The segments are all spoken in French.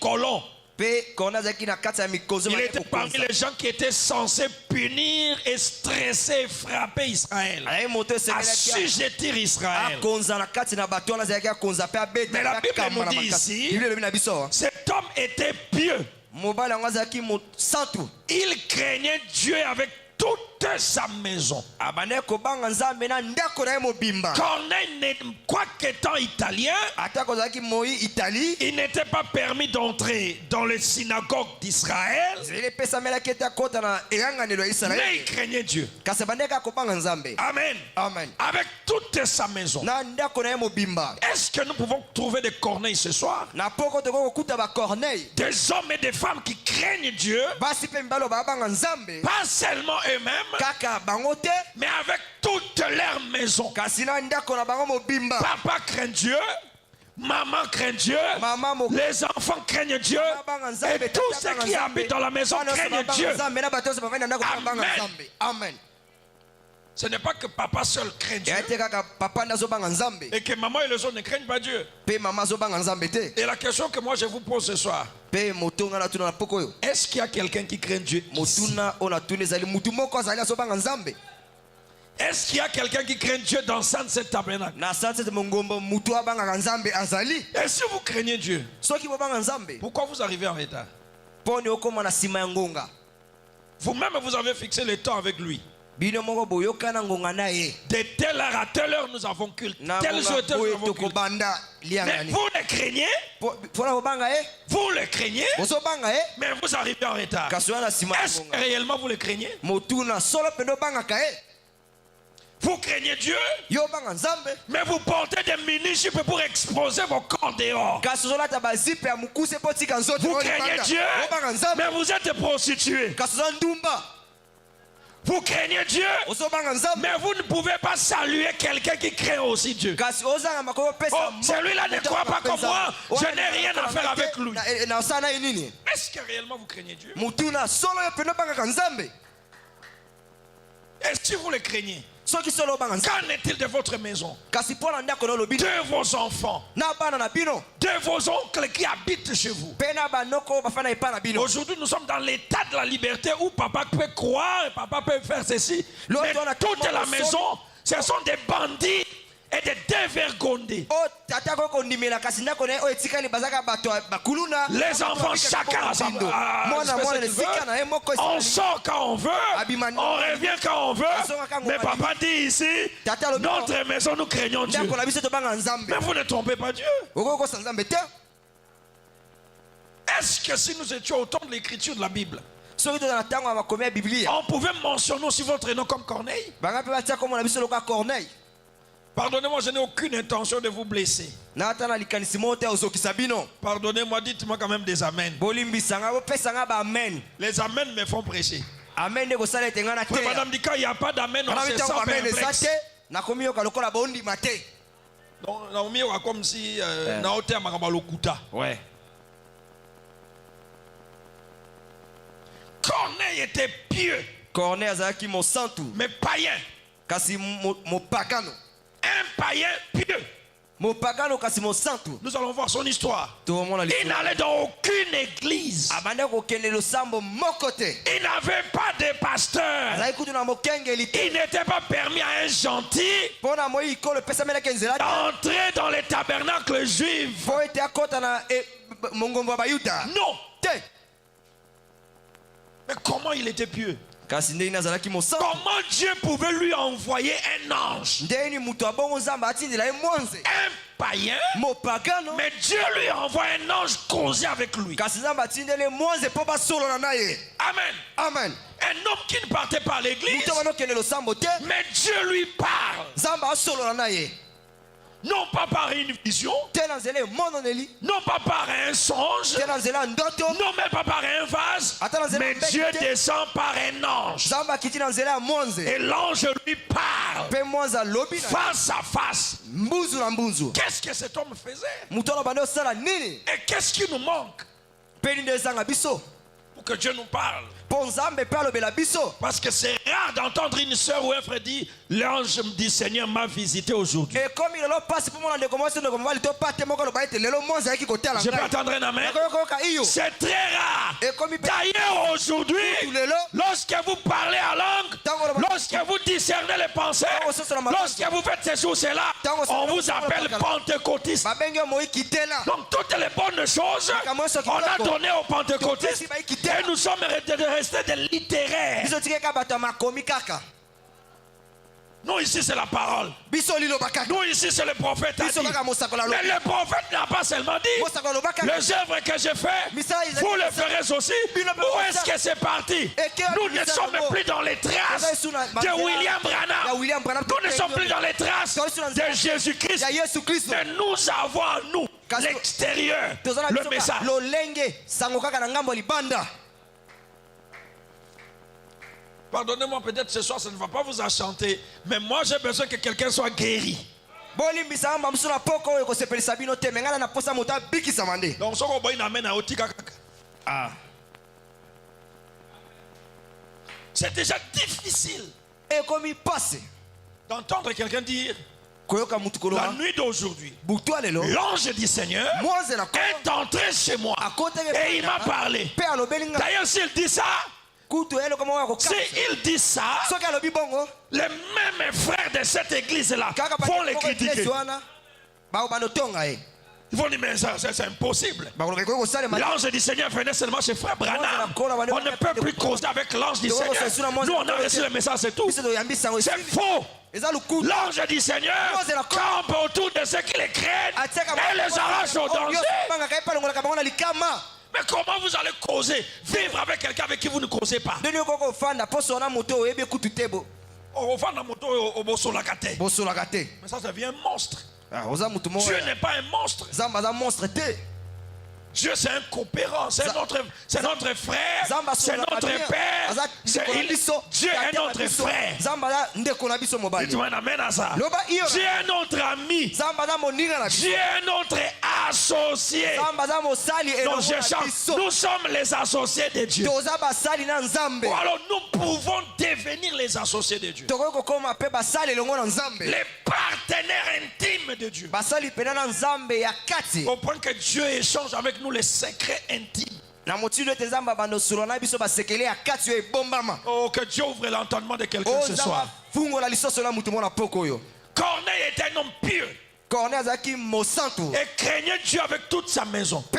colons. Il était parmi les gens qui étaient censés punir et stresser et frapper Israël, assujettir Israël. Mais la Bible nous dit ici, cet homme était pieux. Il craignait Dieu avec toute sa maison. Corneille, quoique étant italien, il n'était pas permis d'entrer dans les synagogues d'Israël, mais il craignait Dieu. Amen. Amen. Avec toute sa maison. Est-ce que nous pouvons trouver des Corneilles ce soir? Des hommes et des femmes qui craignent Dieu, pas seulement eux-mêmes, mais avec toute leur maison. Papa craint Dieu, maman craint Dieu, les enfants craignent Dieu, et tous ceux qui habitent dans la maison craignent Dieu. Amen. Ce n'est pas que papa seul craint Dieu et que maman et les autres ne craignent pas Dieu. Et la question que moi je vous pose ce soir, est-ce qu'il y a quelqu'un qui craint Dieu ici? Est-ce qu'il y a quelqu'un qui craint Dieu dans ce tabernacle? Et si vous craignez Dieu, pourquoi vous arrivez en retard? Vous-même vous avez fixé le temps avec lui. De telle heure à telle heure nous avons culte. Tel jour nous avons culte. Mais vous le craignez. Vous le craignez. Mais vous arrivez en retard. Est-ce que réellement vous le craignez? Vous craignez Dieu, mais vous portez des mini-jupes pour exposer vos corps dehors. Vous craignez Dieu, mais vous êtes prostitués. Vous craignez Dieu, mais vous ne pouvez pas saluer quelqu'un qui craint aussi Dieu. Oh, celui-là ne croit pas comme moi, je n'ai rien à faire avec lui. Est-ce que réellement vous craignez Dieu? Et si vous le craignez, qu'en est-il de votre maison, de vos enfants, de vos oncles qui habitent chez vous? Aujourd'hui, nous sommes dans l'état de la liberté où papa peut croire et papa peut faire ceci. Mais toute la maison, ce sont des bandits et des dévergondés. Les enfants, chacun à sa on sort quand on veut, on revient quand on veut. Mais papa dit ici, notre maison, nous craignons Dieu. Mais vous ne trompez pas Dieu. Est-ce que si nous étions au temps de l'écriture de la Bible, on pouvait mentionner aussi votre nom comme Corneille? Pardonnez-moi, je n'ai aucune intention de vous blesser. Pardonnez-moi, dites-moi quand même des amens. Les amens me font prêcher. Madame dit qu'il n'y a pas d'amen, on se sent perplexe. Donc, comme si Corneille était pieux, mais païen. Un païen pieux. Nous allons voir son histoire. Il n'allait dans aucune église. Il n'avait pas de pasteur. Il n'était pas permis à un gentil d'entrer dans les tabernacles juifs. Non. Mais comment il était pieux? Comment Dieu pouvait lui envoyer un ange? Un païen, mais Dieu lui envoie un ange causer avec lui. Amen. Amen. Un homme qui ne partait pas à l'église, mais Dieu lui parle. Non pas par une vision, non pas par un songe, non même pas par un vase, mais Dieu descend par un ange. Et l'ange lui parle face à face. Qu'est-ce que cet homme faisait? Et qu'est-ce qui nous manque? Pour que Dieu nous parle. Parce que c'est rare d'entendre une soeur ou un frère dire l'ange du Seigneur m'a visité aujourd'hui. Et comme il passe pour moi, je peux attendre un amen. C'est très rare. D'ailleurs, aujourd'hui, lorsque vous parlez en langue, lorsque vous discernez les pensées, lorsque vous faites ces choses-là, on vous appelle pentecôtiste. Donc, toutes les bonnes choses, on a donné aux pentecôtistes et nous sommes restés des littéraires. Nous ici c'est la parole. Nous ici c'est le prophète. Mais le prophète n'a pas seulement dit les œuvres que j'ai fait, vous le ferez aussi. Où est-ce que c'est parti? Nous ne sommes plus dans les traces de William Branham. Nous ne sommes plus dans les traces de Jésus-Christ. Mais nous avons en nous l'extérieur, le message. Pardonnez-moi, peut-être ce soir ça ne va pas vous enchanter, mais moi j'ai besoin que quelqu'un soit guéri. Donc c'est déjà difficile d'entendre quelqu'un dire la nuit d'aujourd'hui, l'ange du Seigneur est entré chez moi et il m'a parlé. D'ailleurs, s'il dit ça, s'il dit ça, les mêmes frères de cette église-là vont les critiquer. Ils vont dire, mais ça c'est impossible. L'ange du Seigneur venait seulement chez frère Branham. On ne peut plus causer avec l'ange du Seigneur. Nous, on a reçu le message, c'est tout. C'est faux. L'ange du Seigneur campe autour de ceux qui les craignent et les arrache au danger. Mais comment vous allez causer, vivre avec quelqu'un avec qui vous ne causez pas? Mais ça devient un monstre. Dieu n'est pas un monstre. Dieu c'est un coopérant, c'est notre frère, c'est notre père, Dieu est notre frère. Dites-moi un amen à ça. Dieu est notre ami, Dieu est notre associé. Donc je chante, nous sommes les associés de Dieu. Alors nous pouvons devenir les associés de Dieu, les partenaires intimes de Dieu, au point que Dieu échange avec nous les secrets intimes. Oh, que Dieu ouvre l'entendement de quelqu'un ce soir. Corneille était un homme pur et craignait Dieu avec toute sa maison. Ce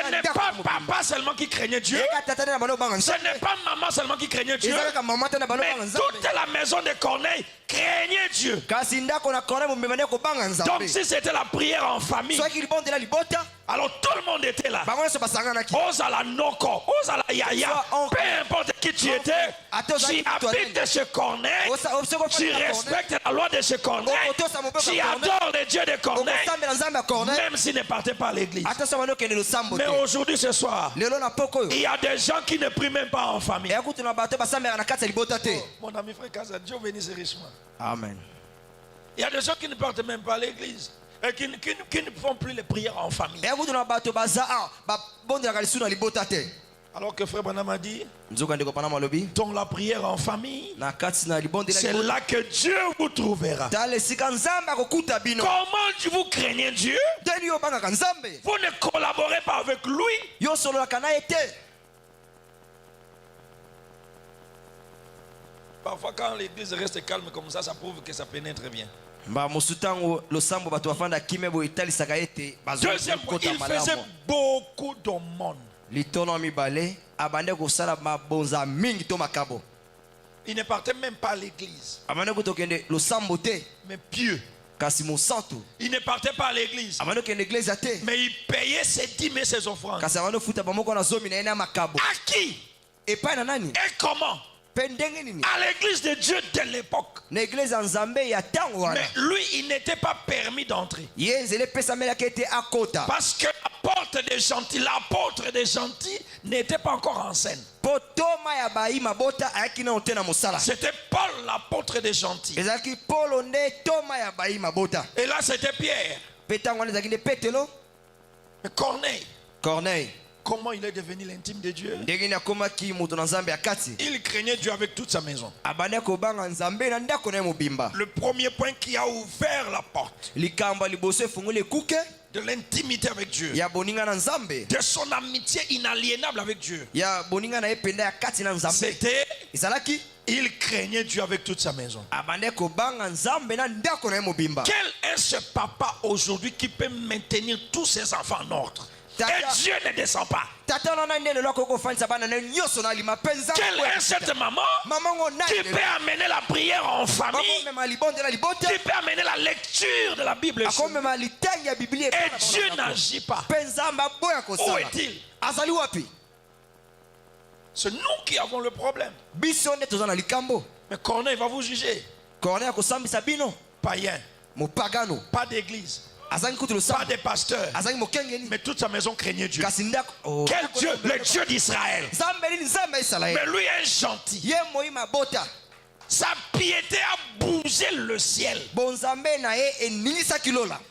n'est pas papa seulement qui craignait Dieu, ce n'est pas maman seulement qui craignait Dieu, mais toute la maison de Corneille craignait Dieu. Donc si c'était la prière en famille, alors tout le monde était là. Osala Noko, Osala Yaya, peu importe qui tu étais, tu habites chez Corneille, tu respectes la loi de chez Corneille, tu adores le Dieu de Corneille, même s'il ne partait pas à l'église. Mais aujourd'hui, ce soir, il y a des gens qui ne prient même pas en famille. Oh, mon ami frère Kaza, Dieu bénisse richement. Amen. Il y a des gens qui ne partent même pas à l'église et qui ne font plus les prières en famille. Alors que frère Branham a dit, dans la prière en famille, c'est là que Dieu vous trouvera. Comment vous craignez Dieu? Vous ne collaborez pas avec lui. Parfois quand l'église reste calme comme ça prouve que ça pénètre bien. Deuxièmement, il faisait beaucoup de monde. Il ne partait même pas à l'église, mais pieux. Il ne partait pas à l'église, mais il payait ses dîmes et ses offrandes. À qui et comment? À l'église de Dieu de l'époque. Mais lui, il n'était pas permis d'entrer. Parce que l'apôtre des gentils n'était pas encore en scène. C'était Paul, l'apôtre des gentils. Et là, c'était Pierre. Mais Corneille Comment il est devenu l'intime de Dieu? Il craignait Dieu avec toute sa maison. Le premier point qui a ouvert la porte de l'intimité avec Dieu, de son amitié inaliénable avec Dieu, c'était il craignait Dieu avec toute sa maison. Quel est ce papa aujourd'hui qui peut maintenir tous ses enfants en ordre? Et Dieu ne descend pas. Quelle est cette maman qui peut amener la prière en famille, qui peut amener la lecture de la Bible, et Dieu n'agit pas? Où est-il? C'est nous qui avons le problème. Mais Corneille va vous juger. Païen, pas d'église, pas des pasteurs, mais toute sa maison craignait Dieu. Quel Dieu? Le Dieu d'Israël. Mais lui est gentil. Sa piété a bougé le ciel.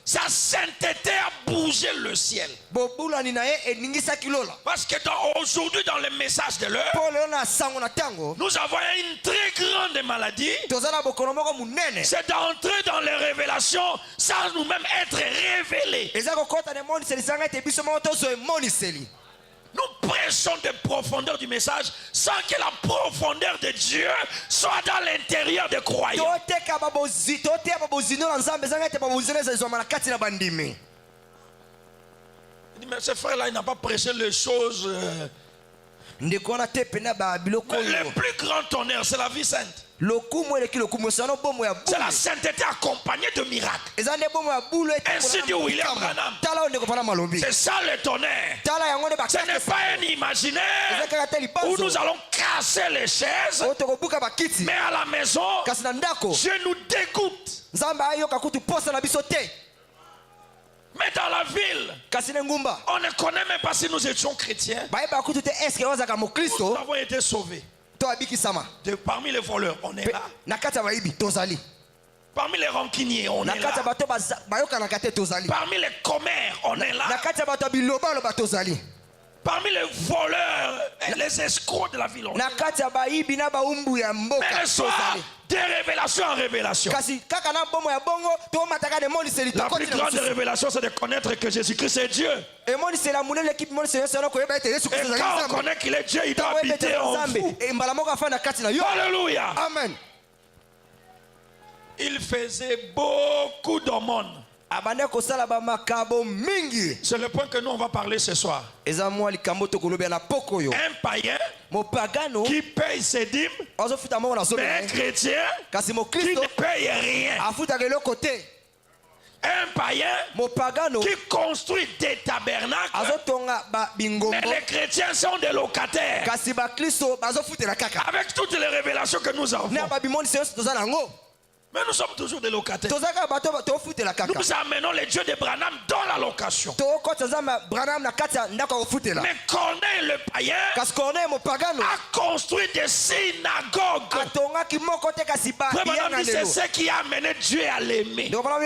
Sa sainteté a bougé le ciel. Parce que aujourd'hui, dans le message de l'heure, nous avons une très grande maladie. C'est d'entrer dans les révélations sans nous-mêmes être révélés. Nous prêchons des profondeurs du message sans que la profondeur de Dieu soit dans l'intérieur des croyants. Mais ce frère-là, il n'a pas prêché les choses. Mais le plus grand honneur, c'est la vie sainte. C'est la sainteté accompagnée de miracles. Ainsi dit William Branham. C'est ça le tonnerre. Ce n'est pas un imaginaire où nous allons casser les chaises, mais à la maison, Dieu nous dégoûte. Mais dans la ville, on ne connaît même pas si nous étions chrétiens. Nous avons été sauvés. Parmi les voleurs, on est là. Parmi les rancuniers, on est là. Parmi les commères, on est là. Parmi les voleurs et les escrocs de la ville, on est là. Mais le soir, de révélation en révélation. La plus grande révélation, c'est de connaître que Jésus-Christ est Dieu. Et quand on connaît qu'il est Dieu, il doit habiter en vous. Alléluia. Amen. Il faisait beaucoup d'aumônes. C'est le point que nous on va parler ce soir. Un païen qui paye ses dîmes, mais un chrétien qui ne paye rien. Un païen qui construit des tabernacles, mais les chrétiens sont des locataires. Avec toutes les révélations que nous avons, mais nous sommes toujours des locataires. Nous amenons les dieux de Branham dans la location. Mais Corneille le païen a construit des synagogues. C'est ce qui a amené Dieu à l'aimer. Parce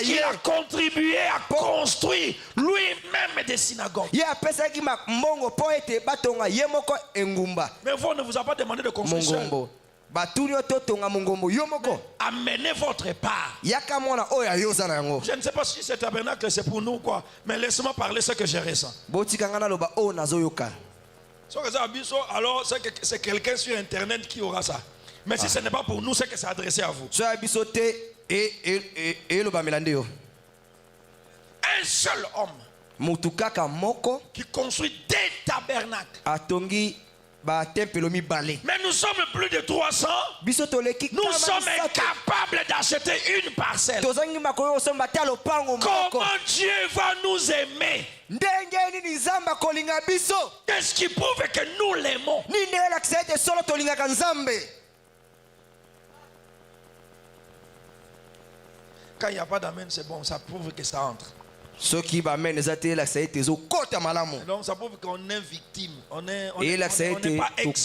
qu'il a contribué à construire lui-même des synagogues. Mais vous ne vous avez pas demandé de construire seul. Amenez votre part. Je ne sais pas si ce tabernacle c'est pour nous ou quoi, mais laissez-moi parler ce que je ressens. Alors c'est quelqu'un sur internet qui aura ça. Mais si ce n'est pas pour nous, c'est que c'est adressé à vous. Un seul homme qui construit des tabernacles. Mais nous sommes plus de 300. Nous sommes incapables d'acheter une parcelle. Comment Dieu va nous aimer? Qu'est-ce qui prouve que nous l'aimons? Quand il n'y a pas d'amen, c'est bon, ça prouve que ça entre. Donc ça prouve qu'on est victime. On n'est pas exempté.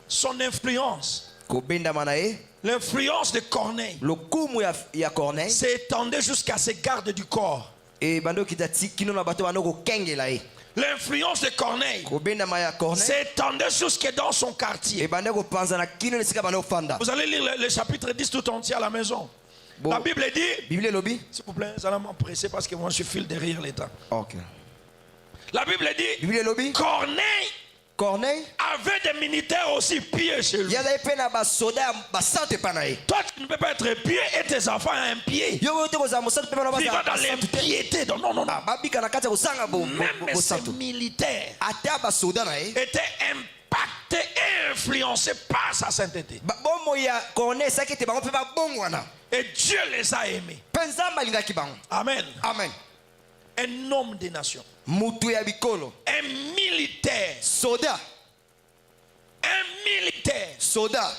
Son influence L'influence de Corneille s'étendait jusqu'à ses gardes du corps. L'influence de Corneille s'étendait jusque dans son quartier. Vous allez lire le chapitre 10 tout entier à la maison. La Bible dit, s'il vous plaît, vous allez m'empresser parce que moi je file derrière les temps. Okay. La Bible dit, Corneille avait des militaires aussi pieds chez lui. Toi, tu ne peux pas être pied et tes enfants ont un pied. Vivant dans l'impiété. Non, non, non. Même ces militaires étaient impactés et influencés par sa sainteté. Et Dieu les a aimés. Amen. Amen. Un homme des nations. Un militaire. Soda. Un militaire. Soda.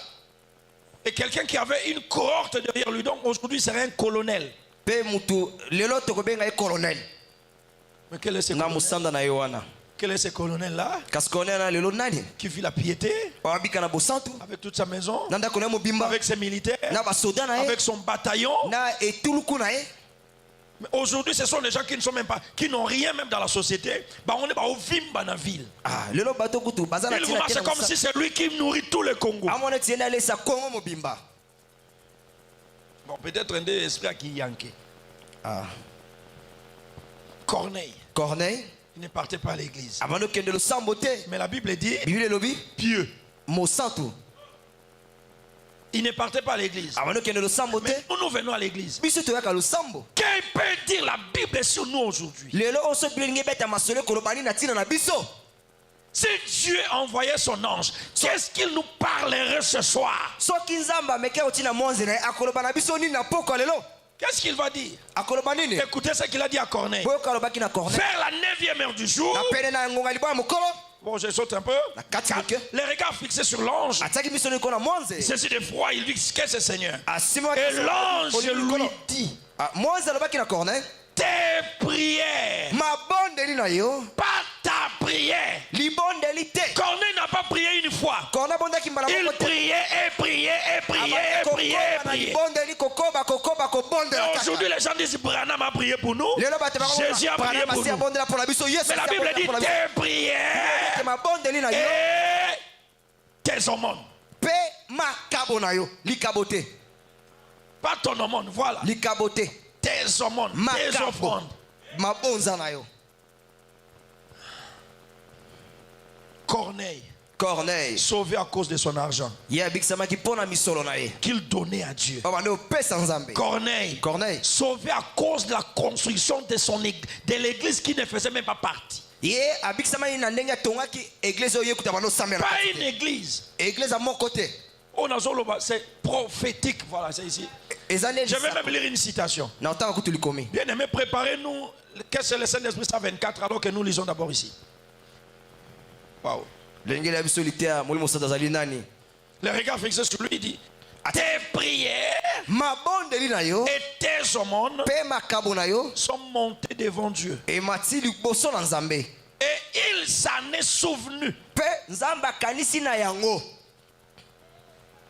Et quelqu'un qui avait une cohorte derrière lui. Donc aujourd'hui, serait un colonel. Mais quel est ce colonel? Quel est ce colonel-là? Qui vit la piété avec toute sa maison, avec ses militaires, avec son bataillon. Mais aujourd'hui, ce sont des gens qui ne sont même pas, qui n'ont rien même dans la société. On est au Vimba dans la ville. Il vous marche comme si c'est lui qui nourrit tout le Congo. Bon, peut-être un des esprits qui yanké. Corneille. Il ne partait pas à l'église. Mais la Bible dit pieux. Il ne partait pas à l'église. Mais nous venons à l'église. Qu'est-ce peut dire la Bible sur nous aujourd'hui? Si Dieu envoyait son ange, qu'est-ce qu'il nous parlerait ce soir? Qu'est-ce qu'il va dire? Écoutez ce qu'il a dit à Corneille. Vers la 9e heure du jour. Bon, je saute un peu. Les regards fixés sur l'ange. Ceci de froid, il dit qu'est-ce que c'est, Seigneur? Et l'ange lui dit, tes prières, pas ta prière. Corneille n'a pas prié une fois. Il priait et priait et priait et priait et priait. Aujourd'hui, les gens disent Branham a prié pour nous. Jésus a prié pour nous. Mais la Bible dit tes prières et tes aumônes. Pas ton aumône, voilà. Tes aumônes, tes offrandes. Corneille, sauvé à cause de son argent qu'il donnait à Dieu. Corneille, sauvé à cause de la construction de l'église qui ne faisait même pas partie. Pas une église. C'est prophétique. Voilà, c'est ici. Je vais même lire une citation. Bien aimé, préparez-nous. Qu'est-ce que le Saint-Esprit 124 alors que nous lisons d'abord ici. Waouh. Le regard fixé sur lui, il dit tes prières et tes aumônes sont montées devant Dieu. Et il s'en est souvenu.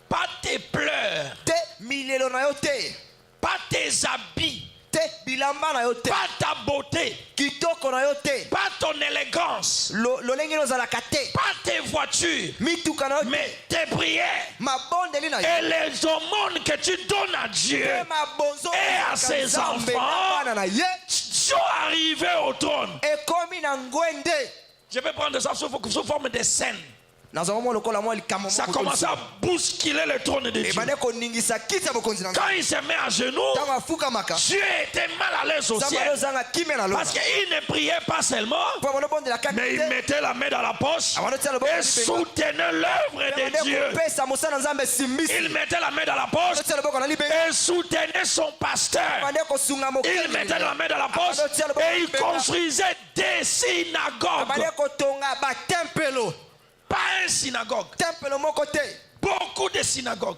Pas tes pleurs, pas tes habits, pas ta beauté, pas ton élégance, pas tes voitures, mais tes prières et les aumônes que tu donnes à Dieu et à ses enfants sont arrivés au trône. Je vais prendre ça sous forme de scène. Ça commence à bousculer le trône de Dieu. Quand il se met à genoux, Dieu était mal à l'aise au ciel. Parce qu'il ne priait pas seulement, mais il mettait la main dans la poche et soutenait l'œuvre de Dieu. Il mettait la main dans la poche et soutenait son pasteur. Il mettait la main dans la poche et il construisait des synagogues. Pas une synagogue. beaucoup de synagogues.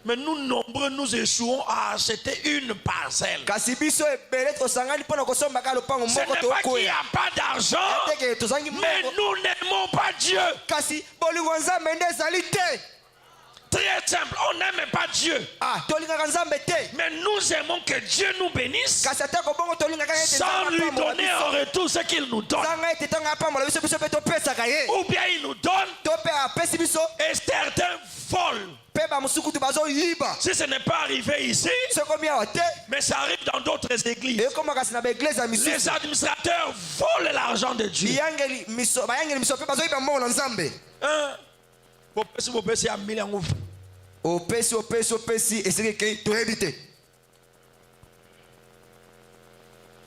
Mais nous nombreux, nous échouons à acheter une parcelle. Ce n'est pas qu'il n'y a pas d'argent, mais nous n'aimons pas Dieu. Très simple, on n'aime pas Dieu. Mais nous aimons que Dieu nous bénisse sans lui donner en retour ce qu'il nous donne. Ou bien il nous donne et certains volent. Si ce n'est pas arrivé ici, mais ça arrive dans d'autres églises. Les administrateurs volent l'argent de Dieu.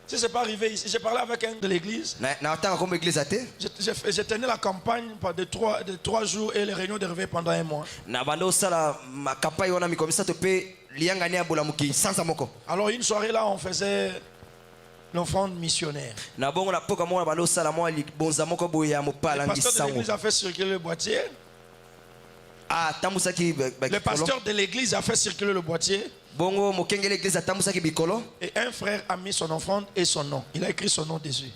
Si ce n'est pas arrivé ici, j'ai parlé avec un de l'église. J'ai tenu la campagne de 3 jours et les réunions de réveil pendant 1 mois. Alors une soirée là, on faisait l'offrande missionnaire. Le pasteur de l'église a fait circuler le boîtier. Le pasteur de l'église a fait circuler le boîtier. Et un frère a mis son offrande et son nom. Il a écrit son nom dessus.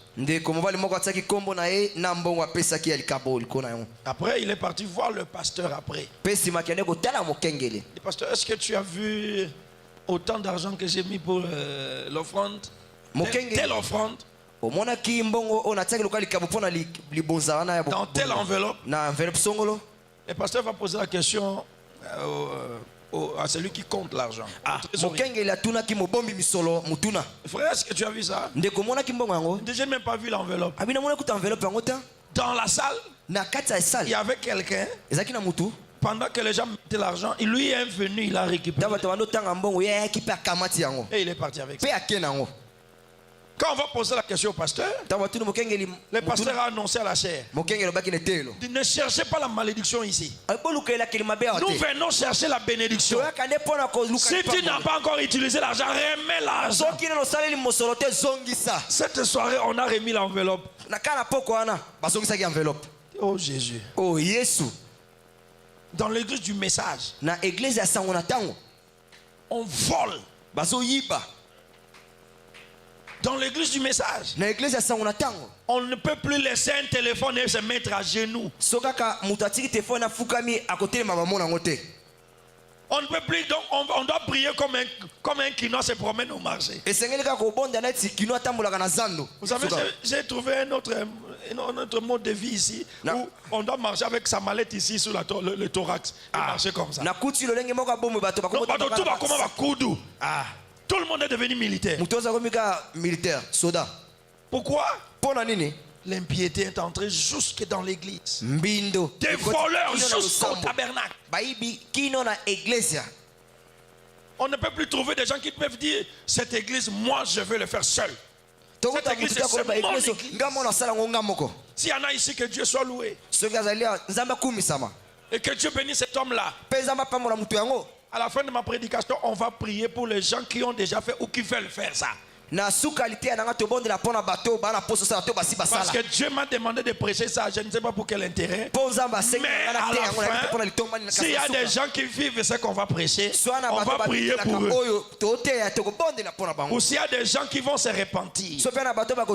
Après, il est parti voir le pasteur après. Le pasteur, est-ce que tu as vu autant d'argent que j'ai mis pour l'offrande? Telle offrande. Dans telle enveloppe. Le pasteur va poser la question à celui qui compte l'argent. Frère, est-ce que tu as vu ça? Je n'ai même pas vu l'enveloppe. Dans la salle, il y avait quelqu'un. Pendant que les gens mettaient l'argent, lui est venu, il a récupéré. Et il est parti avec ça. Quand on va poser la question au pasteur, le pasteur a annoncé à la chair: ne cherchez pas la malédiction ici. Nous venons chercher la bénédiction. Si tu n'as pas encore utilisé l'argent, remets l'argent. Cette soirée, on a remis l'enveloppe. Oh Jésus. Oh Jésus. Dans l'église du message, on vole. Dans l'église du message, on ne peut plus laisser un téléphone et se mettre à genoux. On ne peut plus, donc on doit prier comme un quinoa se promène au marché. Vous savez, j'ai trouvé un autre mode de vie ici où on doit marcher avec sa mallette ici sur le thorax et marcher comme ça. Tout le monde est devenu militaire. Pourquoi? L'impiété est entrée jusque dans l'église. Des voleurs jusqu'au tabernacle. On ne peut plus trouver des gens qui peuvent dire: cette église, moi je veux le faire seul. Cette église, c'est mon église. S'il y en a ici, que Dieu soit loué. Et que Dieu bénisse cet homme-là. À la fin de ma prédication, on va prier pour les gens qui ont déjà fait ou qui veulent faire ça. Parce que Dieu m'a demandé de prêcher ça, je ne sais pas pour quel intérêt. Mais à la fin, s'il y a des gens qui vivent ce qu'on va prêcher, on va prier pour eux. Ou s'il y a des gens qui vont se repentir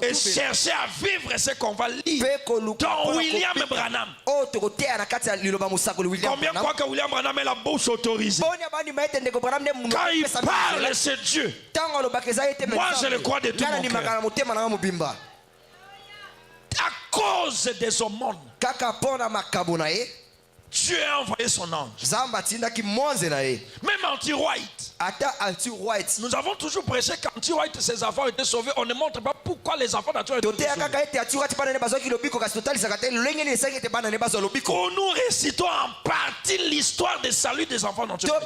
et chercher à vivre ce qu'on va lire dans William Branham. Combien croient que William Branham est la bouche autorisée? Quand il parle, c'est Dieu. Moi, je le crois de tout mon cœur. À cause des aumônes, Dieu a envoyé son ange. Même anti-white. Nous avons toujours prêché qu'anti-white, ses enfants étaient sauvés. On ne montre pas pourquoi les enfants d'anti-white étaient sauvés. Nous récitons en partie l'histoire des saluts des enfants d'anti-white. Oh,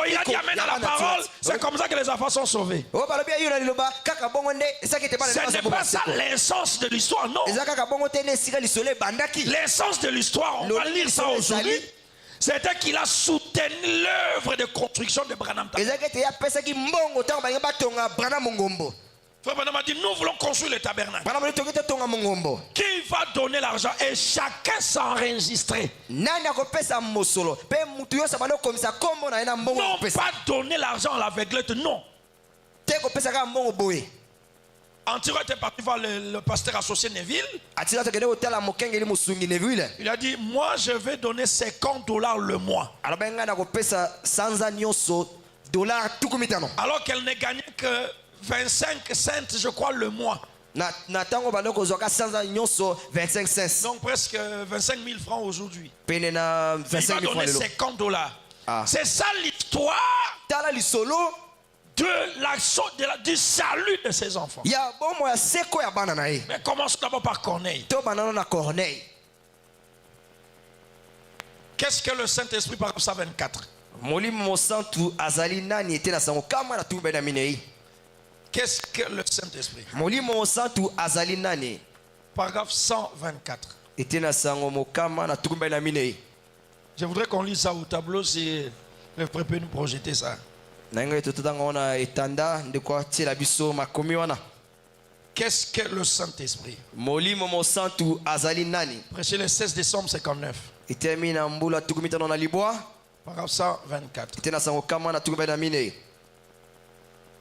il a dit amen à la parole. C'est comme ça que les enfants sont sauvés. Ce n'est pas ça l'essence de l'histoire, non. L'essence de l'histoire, on va lire ça aujourd'hui. C'était qu'il a soutenu l'œuvre de construction de Branham. Frère Branham a dit, nous voulons construire le tabernacle. Qui va donner l'argent et chacun s'enregistrer. Non pas donner l'argent à l'aveuglette, non. Antiro était parti voir le pasteur associé Neville. Il a dit, moi je vais donner $50 le mois. Alors qu'elle ne gagnait que 25 cents, je crois, le mois. Donc presque 25 000 francs aujourd'hui. Il va donner $50. C'est ça l'histoire du salut de ses enfants. Mais commençons d'abord par Corneille. Qu'est-ce que le Saint-Esprit par Psaume 24? Qu'est-ce que le Saint-Esprit? Paragraphe 124. Je voudrais qu'on lise ça au tableau si le frère peut nous projeter ça. Qu'est-ce que le Saint-Esprit? Prêchez le 16 décembre 59. Paragraphe 124.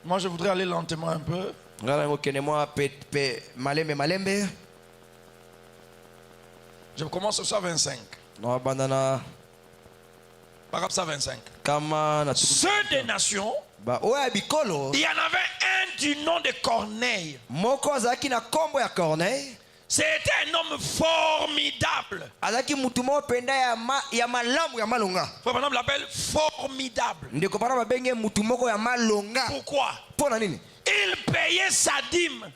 Moi je voudrais aller lentement un peu. Je commence au 125. Paragraphe 125. Ceux des nations, il y en avait un du nom de Corneille. C'était un homme formidable. Frère Branham l'appelle formidable. Pourquoi? Il payait sa dîme.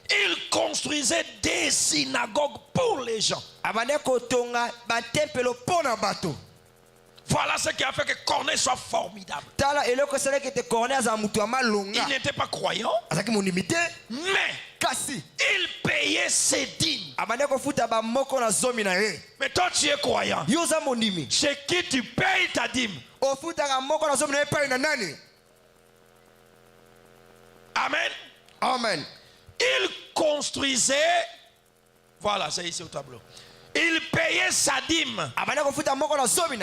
Il construisait des synagogues pour les gens. Voilà ce qui a fait que Corneille soit formidable. Il n'était pas croyant, mais il payait ses dîmes. Mais toi tu es croyant. Chez qui tu payes ta dîme? Amen. Amen. Il construisait, voilà, c'est ici au tableau. Il payait sa dîme.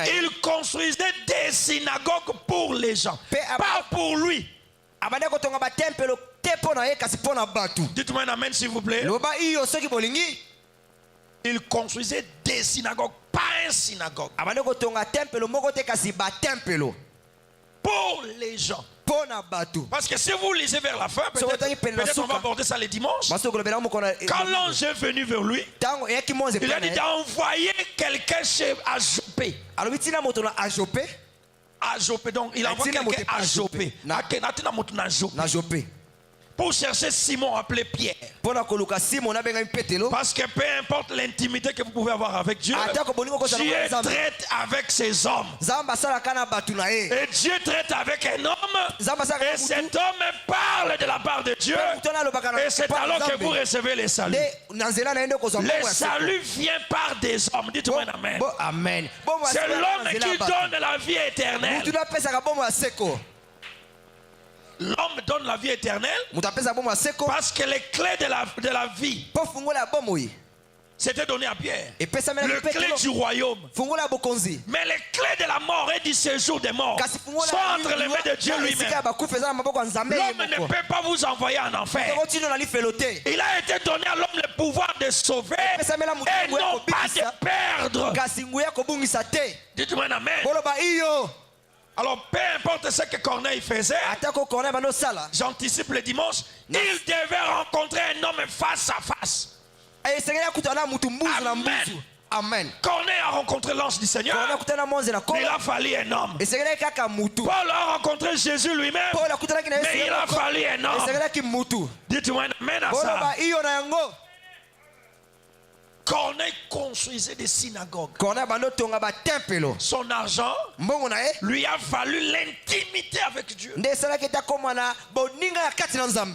Il construisait des synagogues pour les gens, pas pour lui. Dites-moi un amen s'il vous plaît. Il construisait des synagogues, pas un synagogue. Pour les gens. Parce que si vous lisez vers la fin, peut-être on va aborder ça les dimanches. Quand l'ange est venu vers lui, il a dit d'envoyer quelqu'un à Jopé. Donc il a envoyé quelqu'un à Jopé. Pour chercher Simon appelé Pierre. Parce que peu importe l'intimité que vous pouvez avoir avec Dieu, Dieu traite avec ses hommes. Et Dieu traite avec un homme. Et cet homme parle de la part de Dieu. Et c'est alors que vous recevez les saluts. Les saluts viennent par des hommes. Dites-moi amen. C'est l'homme qui donne la vie éternelle. L'homme donne la vie éternelle parce que les clés de la vie c'était donné à Pierre. Le clé du royaume. Mais les clés de la mort et du séjour des morts sont entre les mains de Dieu lui-même. L'homme ne peut pas vous envoyer en enfer. Il a été donné à l'homme le pouvoir de sauver et non pas de perdre. Dites-moi un amen. Alors, peu importe ce que Corneille faisait, j'anticipe le dimanche, il devait rencontrer un homme face à face. Amen. Corneille a rencontré l'ange du Seigneur. Il a fallu un homme. Paul a rencontré Jésus lui-même. Mais il a fallu un homme. Dites-moi amen à ça. Corneille construisait des synagogues. Son argent lui a valu l'intimité avec Dieu.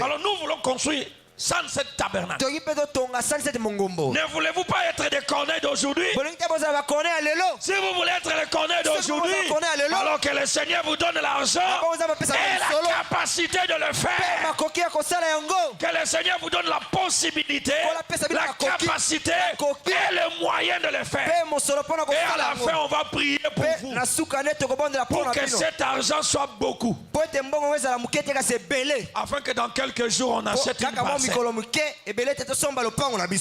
Alors nous voulons construire 107 tabernacles. Ne voulez-vous pas être des Corneilles d'aujourd'hui? Si vous voulez être les Corneilles d'aujourd'hui, alors Alors que le Seigneur vous donne l'argent et la capacité de le faire. Que le Seigneur vous donne la possibilité, la capacité et le moyen de le faire. Et à la fin, on va prier pour vous. Pour que cet argent soit beaucoup. Afin que dans quelques jours, on achète une parcelle.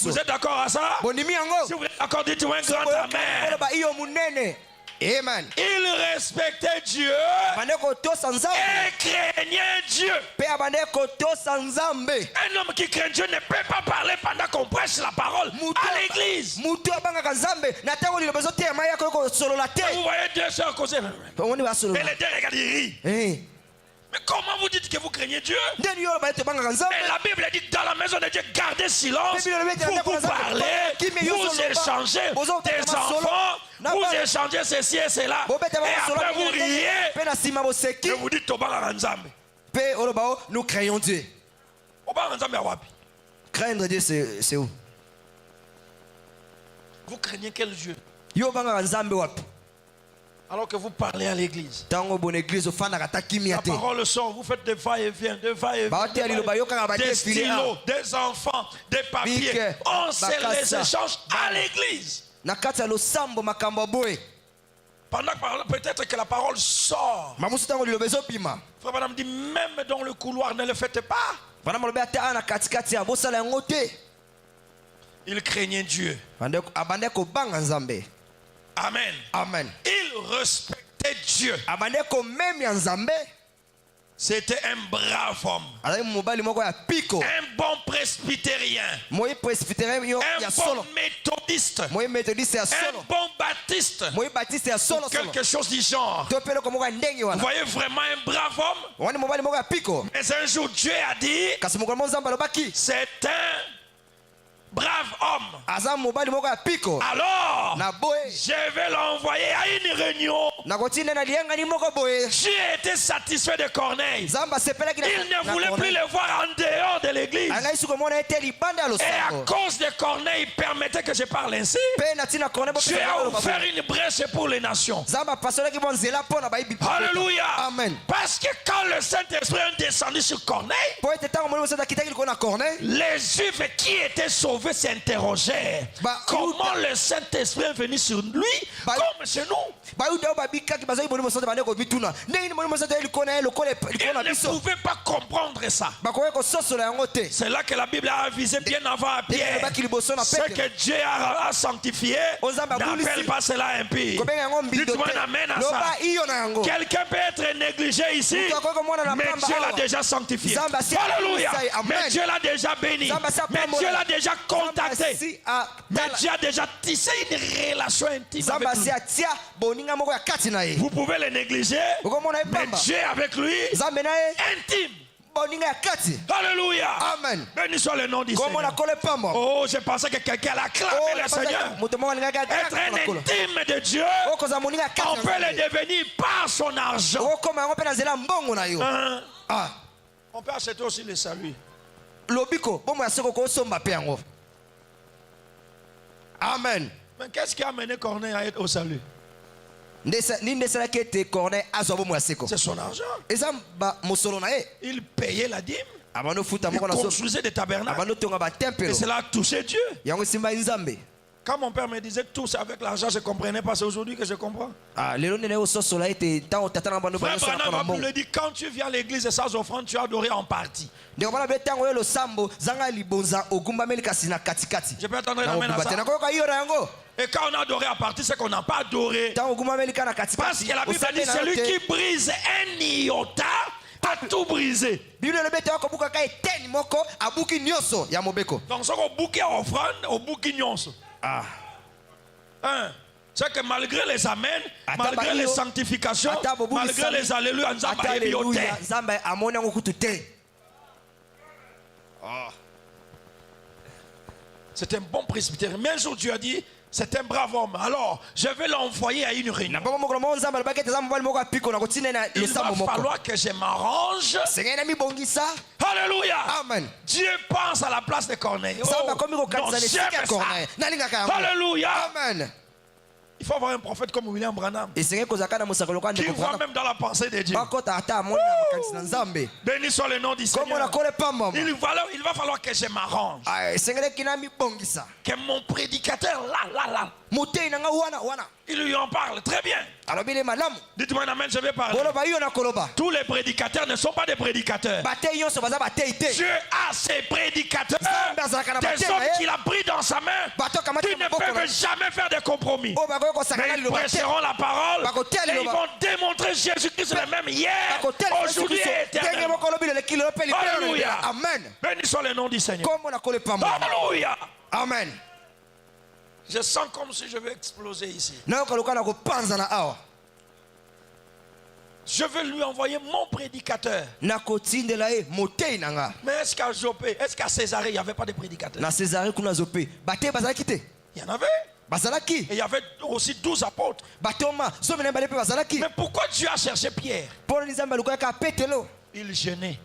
Vous êtes d'accord à ça? Si vous êtes d'accord, dites-moi un grand amen. Amen. Il respectait Dieu et craignait Dieu. Un homme qui craint Dieu ne peut pas parler pendant qu'on prêche la parole à l'église. Vous voyez deux sœurs causer. Et les deux regardent, ils rient. Mais comment vous dites que vous craignez Dieu? Mais la Bible dit que dans la maison de Dieu, gardez silence. Vous parlez, vous échangez des enfants, vous échangez ceci et cela. Et après vous riez. Et vous dites nous craignons Dieu. Craindre Dieu, c'est où? Vous craignez quel Dieu? Alors que vous parlez à l'église. La parole sort, vous faites des va-et-vient, des des stylos, des enfants, des papiers. On se les échange à l'église. Pendant que peut-être que la parole sort. Frère Madame dit, même dans le couloir, ne le faites pas. Il craignait Dieu. Amen. Amen. Il respectait Dieu. C'était un brave homme. Un bon presbytérien. Un bon méthodiste. Un bon baptiste. Quelque chose du genre. Vous voyez vraiment un brave homme. Mais un jour Dieu a dit, c'est un brave homme. Alors, je vais l'envoyer à une réunion. Dieu était satisfait de Corneille. Il ne voulait plus le voir en dehors de l'église. Et à cause de Corneille, il permettait que je parle ainsi. Dieu a ouvert une brèche pour les nations. Alléluia. Amen. Parce que quand le Saint-Esprit est descendu sur Corneille, les Juifs qui étaient sauvés s'interrogeaient. Comment le Saint-Esprit est venu sur lui comme chez nous? Ils ne pouvaient pas comprendre ça. C'est là que la Bible a avisé bien avant à Pierre. Ce que Dieu a sanctifié, n'appelle pas cela impie. Dites-moi un amen à ça. Quelqu'un peut être négligé ici, mais Dieu l'a déjà sanctifié. Alléluia. Mais Dieu l'a déjà béni. Mais Dieu l'a déjà contacté. Mais Dieu a déjà tissé une relation intime avec lui. Vous pouvez le négliger, mais Dieu avec lui, intime. Alléluia. Amen. Béni soit le nom du Seigneur. Oh, je pensais que quelqu'un a acclamé le Seigneur. Être un intime de Dieu, on peut le devenir par son argent. On peut acheter aussi le salut. Amen. Mais qu'est-ce qui a amené Corneille à être au salut? C'est son argent. Il payait la dîme. Il construisait des tabernacles. Et cela a touché Dieu. Quand mon père me disait tout ça avec l'argent, je ne comprenais pas. C'est aujourd'hui que je comprends. Frère Branham me dit, quand tu viens à l'église et sans offrande, tu as adoré en partie. Je peux attendre un amen à ça. Et quand on a adoré en partie, c'est qu'on n'a pas adoré. Parce que la Bible dit, celui qui brise un iota a tout brisé. Donc, ce qu'on bouquet offrande, on bouquet nyonso. C'est que malgré les amens, malgré les sanctifications, malgré les alléluia, c'est un bon presbytère. Mais un jour Dieu a dit, c'est un brave homme. Alors, je vais l'envoyer à une réunion. Il va falloir que je m'arrange. Alléluia. Amen. Dieu pense à la place de Corneille. Oh, non, j'aime ça. Alléluia. Amen. Il faut avoir un prophète comme William Branham Et c'est que Zakana Musakoloka qui voit même dans la pensée de Dieu. Béni soit le nom du Seigneur. Il va falloir que je m'arrange. Que mon prédicateur là. Il lui en parle très bien. Dites-moi amen, je vais parler. Tous les prédicateurs ne sont pas des prédicateurs. Dieu a ses prédicateurs, des hommes qu'il a pris dans sa main, qui ne peuvent jamais faire de compromis. Mais ils prêcheront la parole et ils vont démontrer Jésus-Christ le même hier, aujourd'hui et éternellement. Alléluia. Amen. Béni soit le nom du Seigneur. Alléluia. Amen. Je sens comme si je vais exploser ici. Je veux lui envoyer mon prédicateur. Mais est-ce qu'à Jopé, est-ce qu'à Césarée, il n'y avait pas de prédicateur? Il y en avait. Et il y avait aussi 12 apôtres. Mais pourquoi Dieu a cherché Pierre? Il jeûnait.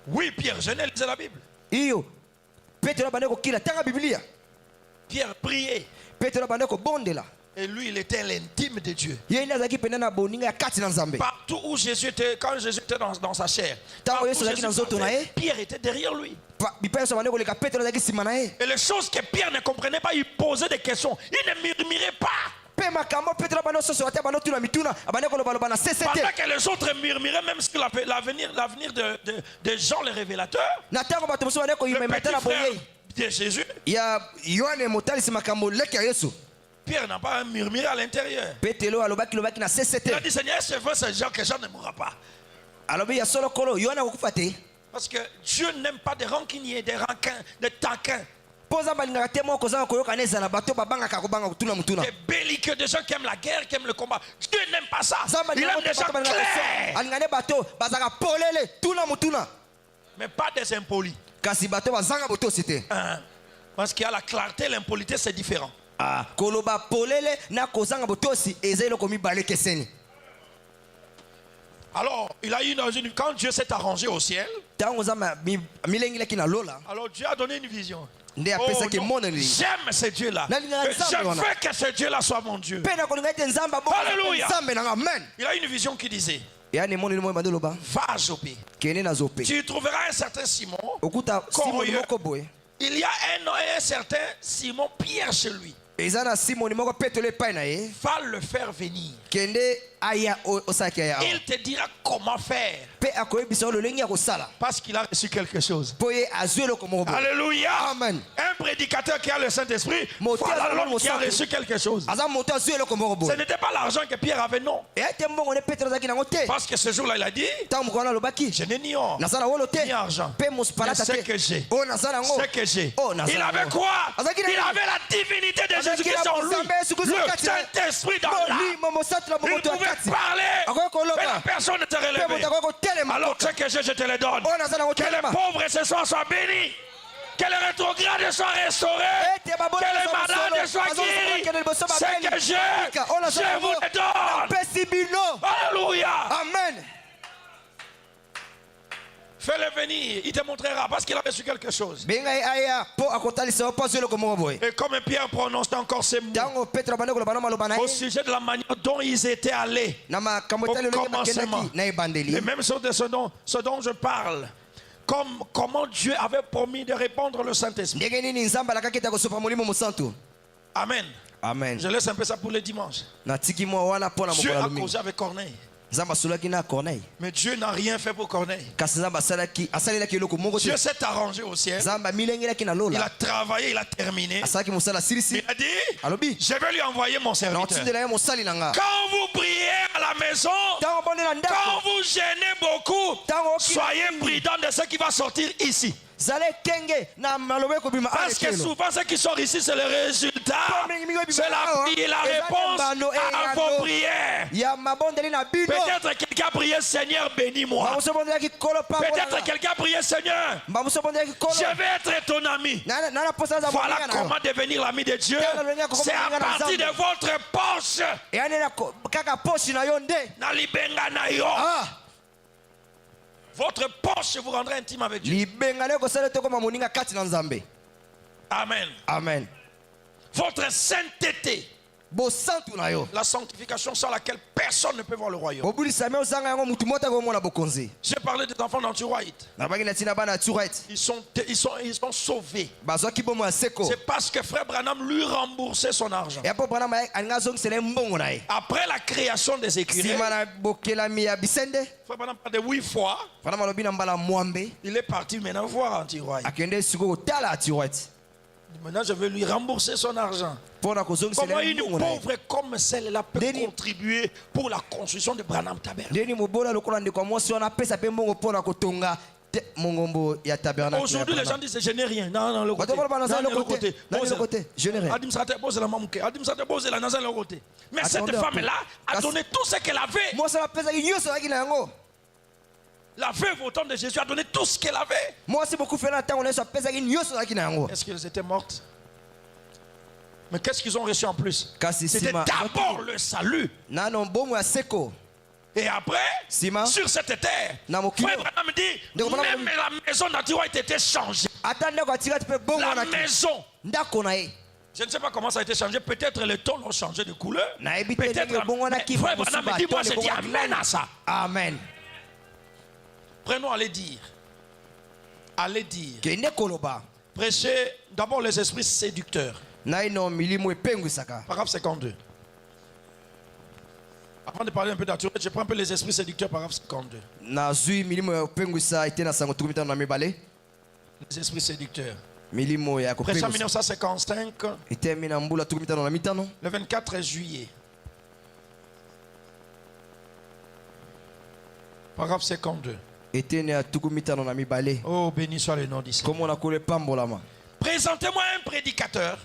Oui, Pierre jeûnait, lisait la Bible. Pierre priait. Et lui, il était l'intime de Dieu. Partout où Jésus était, quand Jésus était dans sa chair, Pierre était derrière lui. Et les choses que Pierre ne comprenait pas, il posait des questions. Il ne murmurait pas. Pendant que les autres murmuraient, même sur l'avenir de Jean le révélateur, le petit frère de Jésus, Pierre n'a pas murmuré à l'intérieur. Il a dit, Seigneur, je veux ce Jean que Jean ne mourra pas. Parce que Dieu n'aime pas des rancuniers, des rancuns, des taquins. Des belliqueux, des gens qui aiment la guerre, qui aiment le combat. Dieu n'aime pas ça. Il aime des gens clairs. Mais pas des impolis. Parce qu'il y a la clarté, l'impolitesse, c'est différent. Alors, il a eu quand Dieu s'est arrangé au ciel, alors Dieu a donné une vision. Oh, j'aime ce Dieu-là. Je veux que ce Dieu-là soit mon Dieu. Alléluia. Il a une vision qui disait, va à Jopé. Tu trouveras un certain Simon. Il y a un certain Simon Pierre chez lui. Va le faire venir. Il te dira comment faire. Parce qu'il a reçu quelque chose. Alléluia. Amen. Un prédicateur qui a le Saint-Esprit, voilà l'homme qui a reçu quelque chose. Ce n'était pas l'argent que Pierre avait, non. Parce que ce jour-là, il a dit, je n'ai ni or, ni argent. Mais ce que j'ai, ce que j'ai. Il avait quoi? Il avait la divinité de Jésus-Christ en lui. Le Saint-Esprit dans l'âme. Il pouvait parler, mais la personne ne te relevait. Alors ce que j'ai, je te le donne. Que les pauvres ce soir soient bénis. Que les rétrogrades soient restaurés. Que les malades soient guéris. Ce que j'ai, je vous le donne. Alléluia. Amen. Fais-le venir, il te montrera parce qu'il a reçu quelque chose. Et comme Pierre prononçait encore ces mots au sujet de la manière dont ils étaient allés au commencement, et même sur ce dont je parle, comment Dieu avait promis de répandre le Saint-Esprit. Amen. Amen. Je laisse un peu ça pour le dimanche. Dieu a causé avec Corneille. Mais Dieu n'a rien fait pour Corneille. Dieu s'est arrangé au ciel. Il a travaillé, il a terminé. Il a dit, je vais lui envoyer mon serviteur. Quand vous priez à la maison, quand vous gênez beaucoup, soyez prudents de ce qui va sortir ici. Parce que souvent, ceux qui sont ici, c'est le résultat. C'est la réponse à vos prières. Peut-être quelqu'un a prié, Seigneur, bénis-moi. Peut-être quelqu'un a prié, Seigneur, je vais être ton ami. Voilà comment devenir l'ami de Dieu. C'est à partir de votre poche. Votre poche vous rendra intime avec Dieu. Amen. Amen. votre sainteté. La sanctification sans laquelle personne ne peut voir le royaume. J'ai parlé des enfants d'Anti-White. Ils sont sauvés. C'est parce que Frère Branham lui remboursait son argent. Après la création des écuries, Frère Branham parle de 8 fois. Il est parti maintenant voir Anti-White. Maintenant, je vais lui rembourser son argent. Comment une pauvre comme celle-là peut contribuer pour la construction de Branham Tabernacle? Aujourd'hui, les gens disent je n'ai rien. Non, le côté. Le côté. Je n'ai rien. Mais cette femme-là a donné tout ce qu'elle avait. La veuve au temps de Jésus a donné tout ce qu'elle avait. Est-ce qu'elles étaient mortes? Mais qu'est-ce qu'ils ont reçu en plus? C'était d'abord le salut. Et après, sur cette terre, Frère Branham me dit, même la maison d'Anti-White était changée. La maison. Je ne sais pas comment ça a été changé. Peut-être les tons ont changé de couleur. Peut-être. Frère Branham me dit, moi je dis amen à ça. Amen. Prenons, allez dire. Allez dire. Prêchez d'abord les esprits séducteurs. Paragraphe 52. Avant de parler un peu d'Anti-White, je prends un peu les esprits séducteurs, paragraphe 52. Les esprits séducteurs. Prêché en 1955. Le 24 juillet. Paragraphe 52. Oh, béni soit le nom d'Israël. Présentez-moi un prédicateur.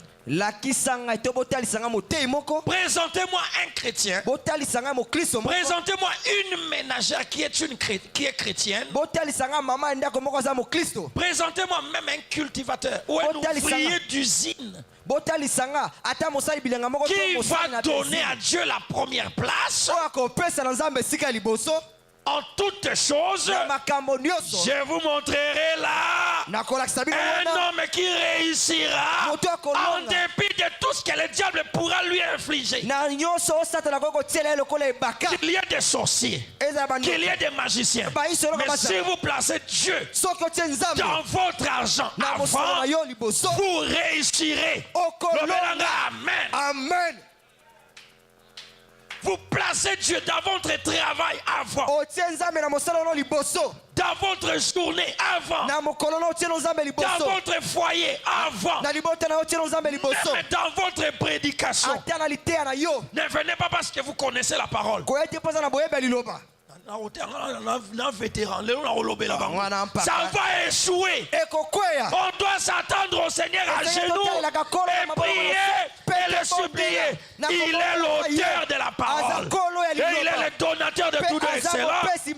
Présentez-moi un chrétien. Présentez-moi une ménagère qui est chrétienne. Présentez-moi même un cultivateur ou un ouvrier d'usine qui va donner à Dieu la première place. En toutes choses, je vous montrerai là un homme qui réussira en dépit de tout ce que le diable pourra lui infliger. Qu'il y ait des sorciers, qu'il y ait des magiciens. Mais si vous placez Dieu dans votre argent avant, vous réussirez. Amen. Amen. Vous placez Dieu dans votre travail avant. Dans votre journée avant. Dans votre foyer avant. Même dans votre prédication. Ne venez pas parce que vous connaissez la parole. Ça va échouer. On doit s'attendre au Seigneur à genoux et prier et le supplier. Il est l'auteur de la parole et il est le donateur de toute excellence. Et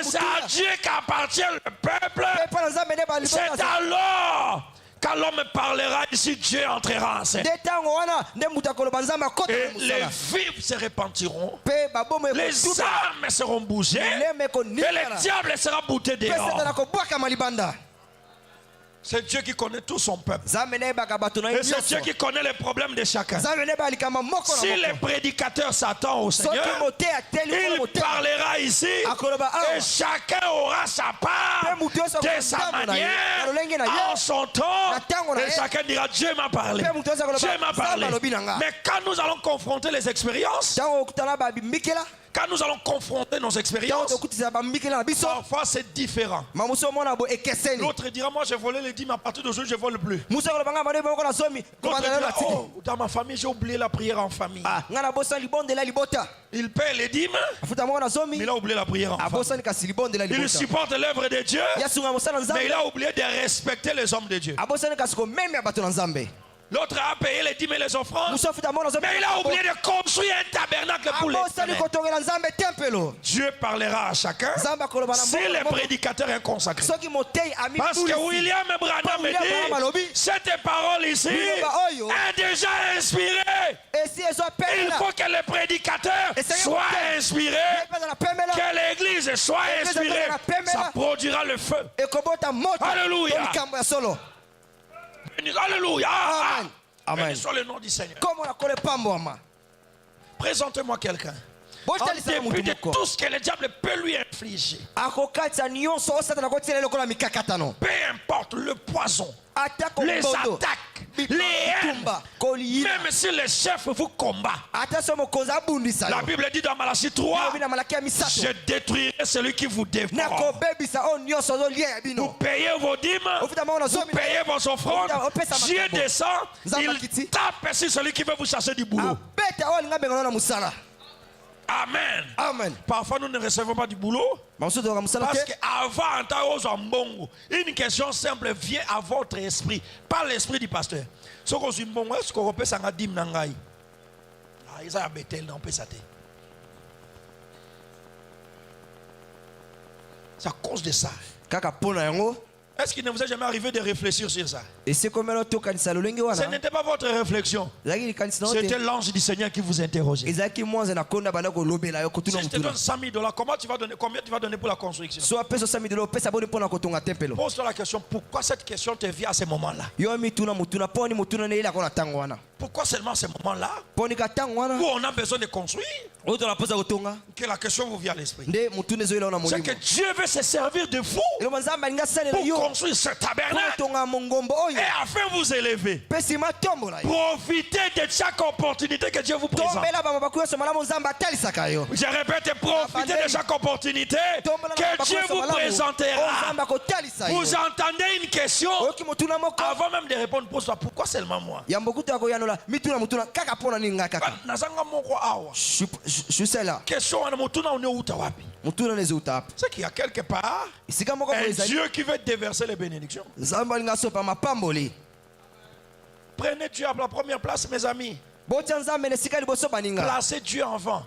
c'est à Dieu qu'appartient le peuple. C'est alors quand l'homme parlera ici, Dieu entrera en scène. Et les vifs se repentiront, les armes seront bougées et le diable sera bouté dehors. C'est Dieu qui connaît tout son peuple. Et c'est Dieu qui connaît les problèmes de chacun. Si le prédicateur s'attend au Seigneur, il parlera ici et chacun aura sa part de sa manière, en son temps. Et chacun dira Dieu m'a parlé. Dieu m'a parlé. Mais quand nous allons confronter les expériences, quand nous allons confronter nos expériences, parfois c'est différent. L'autre dira, moi j'ai volé les dîmes, à partir d'aujourd'hui je ne vole plus. L'autre dira, oh, dans ma famille j'ai oublié la prière en famille. Il paie les dîmes, mais il a oublié la prière en famille. Il supporte l'œuvre de Dieu, mais il a oublié de respecter les hommes de Dieu. L'autre a payé les dîmes et les offrandes, mais il a oublié de construire un tabernacle pour l'Éternel. Dieu parlera à chacun si le prédicateur est consacré. Parce que William Branham me dit, cette parole ici est déjà inspirée. Il faut que le prédicateur soit inspiré, que l'église soit inspirée. Ça produira le feu. Alléluia. Alléluia. Amen. Béni soit le nom du Seigneur. Comment on a pambo ama? Présentez-moi quelqu'un. En dépit de tout ce que le diable peut lui infliger. Peu importe le poison, les attaques, les haines, même si le chef vous combat. La Bible dit dans Malachie 3, je détruirai celui qui vous dévore. Vous payez vos dîmes, vous payez vos offrandes. Dieu descend, il tape sur celui qui veut vous chercher du boulot. Amen. Amen. Parfois nous ne recevons pas du boulot. Parce qu'avant, une question simple vient à votre esprit, pas l'esprit du pasteur. Ce qu'on dit, est-ce qu'on peut s'en dire nangai? Ah, ils ont bêté, non, peut s'attendre. C'est à cause de ça. Est-ce qu'il ne vous est jamais arrivé de réfléchir sur ça? Ce n'était pas votre réflexion. C'était l'ange du Seigneur qui vous interrogeait. Si je te donne 100 000 $, combien tu vas donner pour la construction? Pose-toi la question, pourquoi cette question te vient à ce moment-là? Pourquoi seulement à ce moment-là où on a besoin de construire que la question vous vient à l'esprit? C'est que Dieu veut se servir de vous pour construire ce tabernacle et afin vous élever. Profitez de chaque opportunité que Dieu vous présente. Je répète, profitez de chaque opportunité que Dieu vous présentera. Vous entendez une question avant même de répondre, pose-toi, pourquoi seulement moi? Je suis là. Question c'est qu'il y a quelque part un Dieu qui veut déverser les bénédictions. Prenez Dieu à la première place, mes amis. Placez Dieu avant.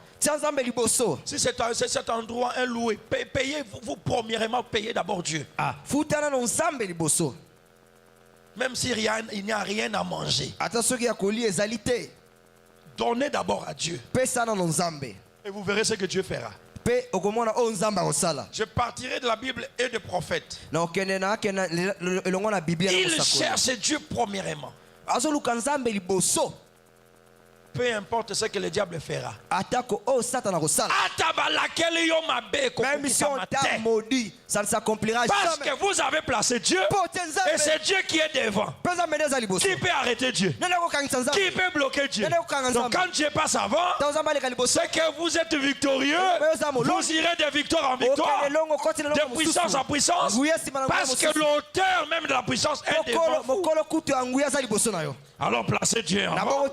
Si c'est cet endroit un loué, payez vous premièrement, payez d'abord Dieu. Même s'il n'y a rien à manger, donnez d'abord à Dieu. Et vous verrez ce que Dieu fera. Je partirai de la Bible et des prophètes. Il cherche Dieu premièrement. Peu importe ce que le diable fera. Même si on t'a maudit, ça ne s'accomplira jamais. Parce que vous avez placé Dieu. Et c'est Dieu qui est devant. Qui peut arrêter Dieu? Qui peut bloquer Dieu? Donc quand Dieu passe avant, c'est que vous êtes victorieux. Vous irez de victoire en victoire, de puissance en puissance. Parce que l'auteur même de la puissance est devant vous. Alors placez Dieu en avant.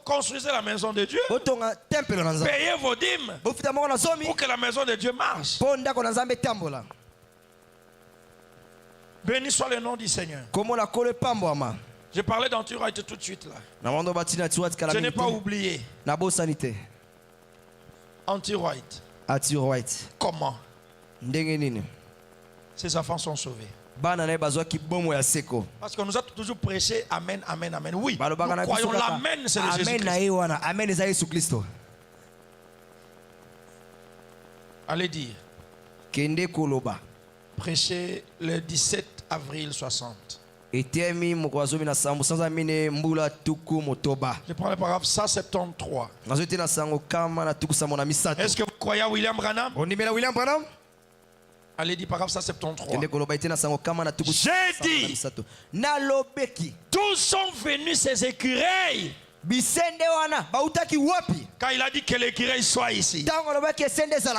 Construisez la maison de Dieu. Payez vos dîmes pour que la maison de Dieu marche. Béni soit le nom du Seigneur. Je parlais d'Antiroite tout de suite là. Je n'ai pas oublié. Antiroite. Comment? Ses enfants sont sauvés. Parce qu'on nous a toujours prêché Amen, Amen, Amen. Oui, nous croyons l'Amen, c'est le Jésus-Christ. Allez dire. Prêchez le 17 avril 60. Je prends le paragraphe 173. Est-ce que vous croyez à William Branham? Allez dire paragraphe 173. J'ai dit, d'où sont venus ces écureuils? Quand il a dit que l'écureuil soit ici.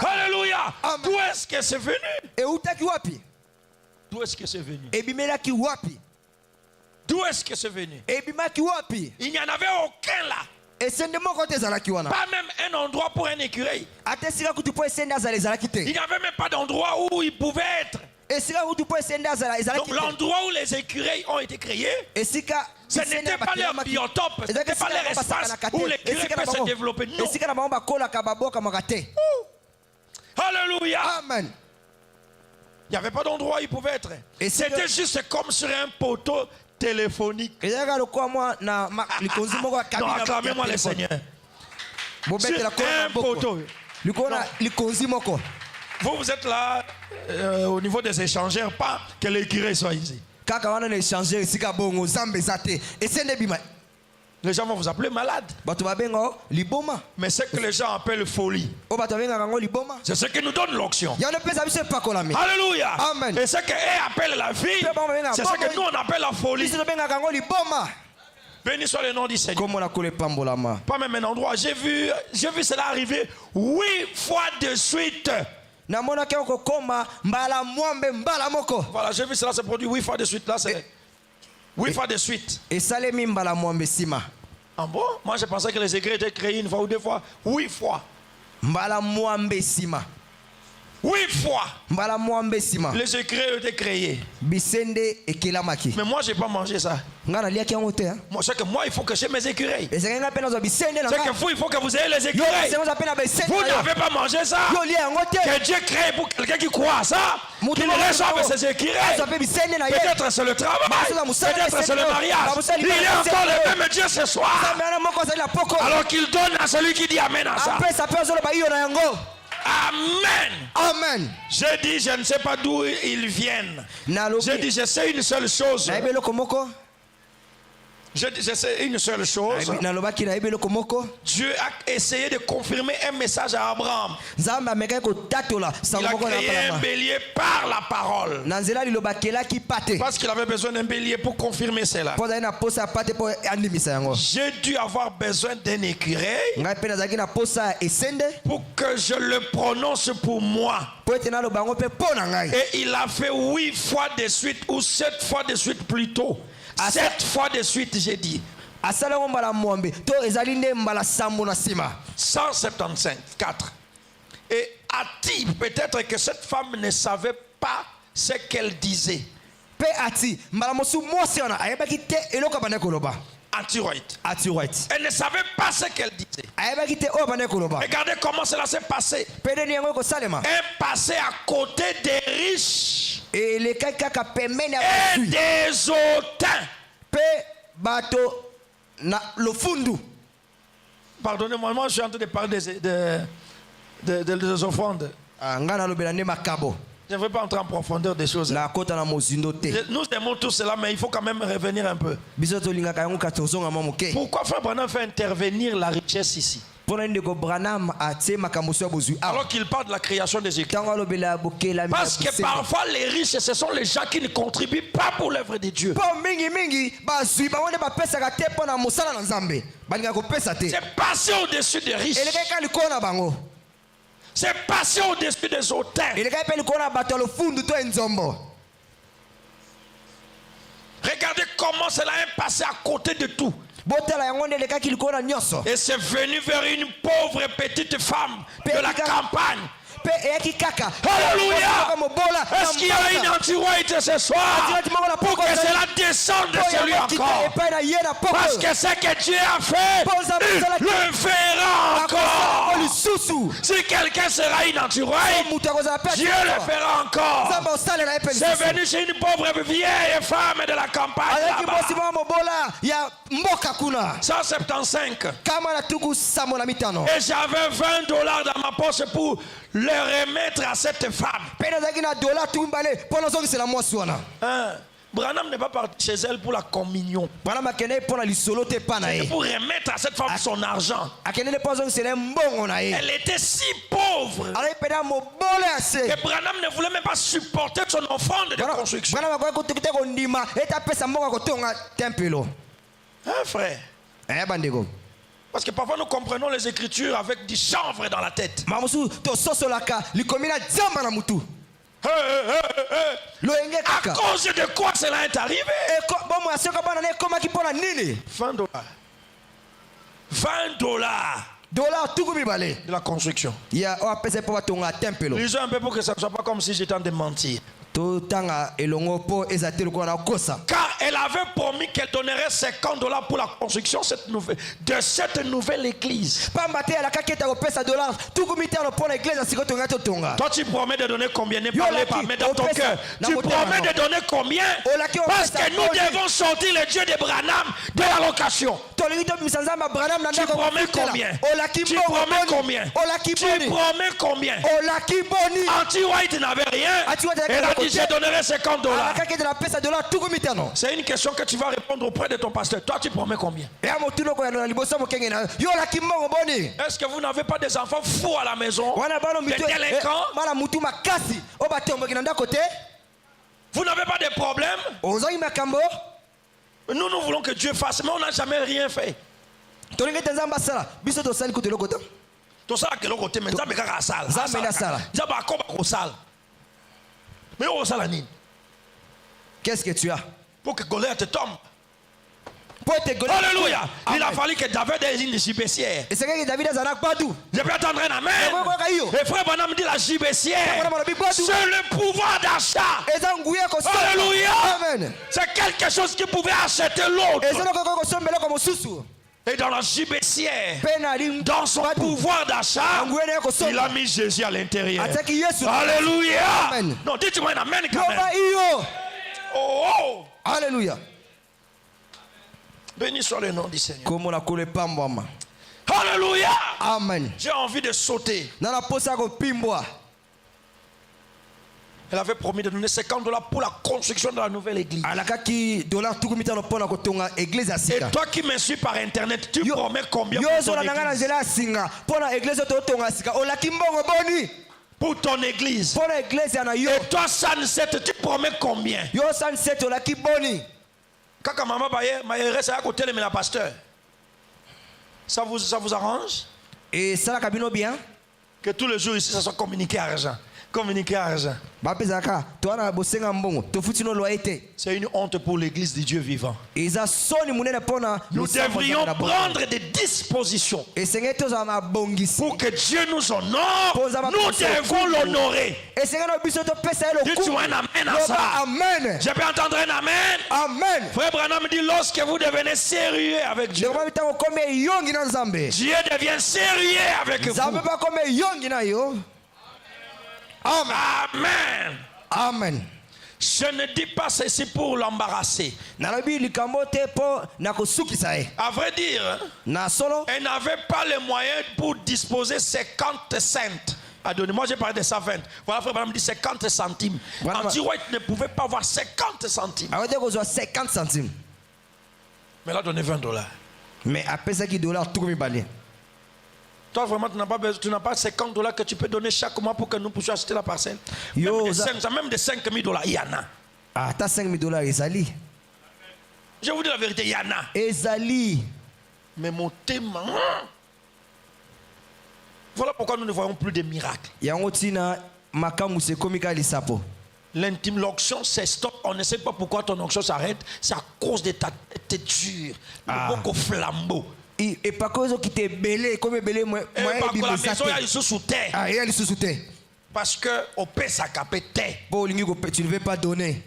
Alléluia. D'où est-ce que c'est venu? D'où est-ce que c'est venu? D'où est-ce que c'est venu? Il n'y en avait aucun là. Pas même un endroit pour un écureuil. Il n'y avait même pas d'endroit où il pouvait être. Donc l'endroit où les écureuils ont été créés, ce n'était pas leur biotope, ce n'était pas leur espace où l'écureuil peut se développer. Non. Alléluia. Amen. Il n'y avait pas d'endroit où il pouvait être. C'était juste comme sur un poteau téléphonique. Acclamez-moi le Seigneur. Sur un poteau. Vous êtes là au niveau des échangeurs, pas que l'écureuil soit ici. Les gens vont vous appeler malade. Mais ce que les gens appellent folie, c'est ce qui nous donne l'onction. Alléluia. Amen. Et ce qu'eux appellent la vie, c'est ce que nous on appelle la folie. Béni soit le nom du Seigneur. Pas même un endroit. J'ai vu cela arriver 8 fois de suite. Voilà, j'ai vu cela se produit 8 fois de suite. Là, c'est 8 fois de suite. Ah bon? Moi, je pensais que les écrits étaient créés une fois ou 2 fois. 8 fois. 8 fois. Les écrits étaient créés. Mais moi, je n'ai pas mangé ça. Moi, c'est que moi, il faut que j'ai mes écureuils. C'est que vous, il faut que vous ayez les écureuils. Vous n'avez pas mangé ça. Que Dieu crée pour quelqu'un qui croit à ça. Qu'il reçoive ses écureuils. Peut-être c'est le travail. Peut-être c'est le mariage. Il est encore le même Dieu ce soir. Alors qu'il donne à celui qui dit Amen à ça. Amen. Amen. J'ai dit, je ne sais pas d'où ils viennent. J'ai dit, je sais une seule chose. Je sais une seule chose. Dieu a essayé de confirmer un message à Abraham. Il a créé un bélier par la parole. Parce qu'il avait besoin d'un bélier pour confirmer cela. J'ai dû avoir besoin d'un écureuil pour que je le prononce pour moi. Et il a fait 8 fois de suite ou 7 fois de suite plutôt. 7 fois de suite, j'ai dit. 175, 4. Et a-t-il peut-être que cette femme ne savait pas ce qu'elle disait? Antiroïde. Elle ne savait pas ce qu'elle disait. Regardez comment cela s'est passé. Elle passait à côté des riches et des hautains. Pardonnez-moi, moi je suis en train de parler des offrandes. Je ne veux pas entrer en profondeur des choses. Nous aimons tout cela, mais il faut quand même revenir un peu. Pourquoi Frère Branham fait intervenir la richesse ici? Alors qu'il parle de la création des églises. Parce que parfois les riches, ce sont les gens qui ne contribuent pas pour l'œuvre de Dieu. C'est passé au-dessus des riches. C'est passé au-dessus des hautains. Regardez comment cela est passé à côté de tout. Et c'est venu vers une pauvre petite femme de la campagne. Alléluia. Est-ce qu'il y a une antiroïde ce soir pour que cela descende de celui encore? Parce que ce que Dieu a fait, il le fera encore. Si quelqu'un sera une antiroïde, Dieu le fera encore. C'est venu chez une pauvre vieille femme de la campagne. 175. Et j'avais $20 dans ma poche pour le remettre à cette femme. Branham n'est pas parti chez elle pour la communion. C'était pour remettre à cette femme son argent. Elle était si pauvre que Branham ne voulait même pas supporter son offrande de construction. Hein, frère? Parce que parfois nous comprenons les Écritures avec du chanvre dans la tête. À cause de quoi cela est arrivé? $20. $20 de la construction. Lisez un peu pour que ça ne soit pas comme si j'étais en train de mentir. Car elle avait promis qu'elle donnerait $50 pour la construction de cette nouvelle église. Toi tu promets de donner combien? Ne parlez pas, mais dans ton cœur tu promets de donner combien? Parce que nous devons sortir le Dieu de Branham de la location. Tu promets combien? Tu promets combien? Tu promets combien? Anti-White n'avait rien. Elle a dit je donnerai $50. C'est C'est une question que tu vas répondre auprès de ton pasteur. Toi, tu promets combien? Est-ce que vous n'avez pas des enfants fous à la maison? Des délinquants? Vous n'avez pas de problèmes? Nous voulons que Dieu fasse, mais on n'a jamais rien fait. Qu'est-ce que tu as? Pour que Goliath tombe. Alléluia. Il a fallu que David ait une gibecière. Je peux attendre un amen. Et frère Branham dit la gibecière, c'est le pouvoir d'achat. Alléluia. C'est quelque chose qui pouvait acheter l'autre. Et dans la gibecière, dans son pouvoir d'achat, il a mis Jésus à l'intérieur. Alléluia. Non, dites-moi un amen quand même. Oh. Alléluia. Béni soit le nom du Seigneur. Alléluia. Amen. J'ai envie de sauter. Elle avait promis de donner $50 pour la construction de la nouvelle église. Et toi qui me suis par internet, tu promets combien pour ton église? Et toi, Sunset, tu promets combien? Quand maman reste à côté de la pasteur, ça vous arrange? Et ça la cabine bien? Que tous les jours ici, ça soit communiqué argent. Communiquer argent. C'est une honte pour l'église de Dieu vivant. Nous devrions prendre des dispositions pour que Dieu nous honore. Nous devons l'honorer. Dis-toi un amen à ça. Je peux entendre un amen. Amen. Frère Branham dit, lorsque vous devenez sérieux avec Dieu, Dieu devient sérieux avec vous. Amen. Amen. Je ne dis pas ceci pour l'embarrasser. À vrai dire, elle n'avait pas les moyens pour disposer 50 cents. Moi j'ai parlé de 120. Voilà, frère me dit 50 centimes. Andy White ne pouvait pas avoir 50 centimes. 50 centimes. Mais elle a donné $20. Mais après ça, $, tout comme il. Toi, vraiment, tu n'as pas $50 que tu peux donner chaque mois pour que nous puissions acheter la parcelle. Même de $5,000, il y en a. Ah, t'as $5,000, Ezali. Je vous dis la vérité, il y en a. Ezali. Mais mon thème. Voilà pourquoi nous ne voyons plus de miracles. L'intime, l'onction s'estompe. On ne sait pas pourquoi ton onction s'arrête. C'est à cause de ta tête dure. Le beau flambeau. Et pas cause qui t'est belé comme belé moi la maison il sous terre. Ah, il sous terre. Parce que au paix ça capé terre. Bon, tu ne veux pas donner.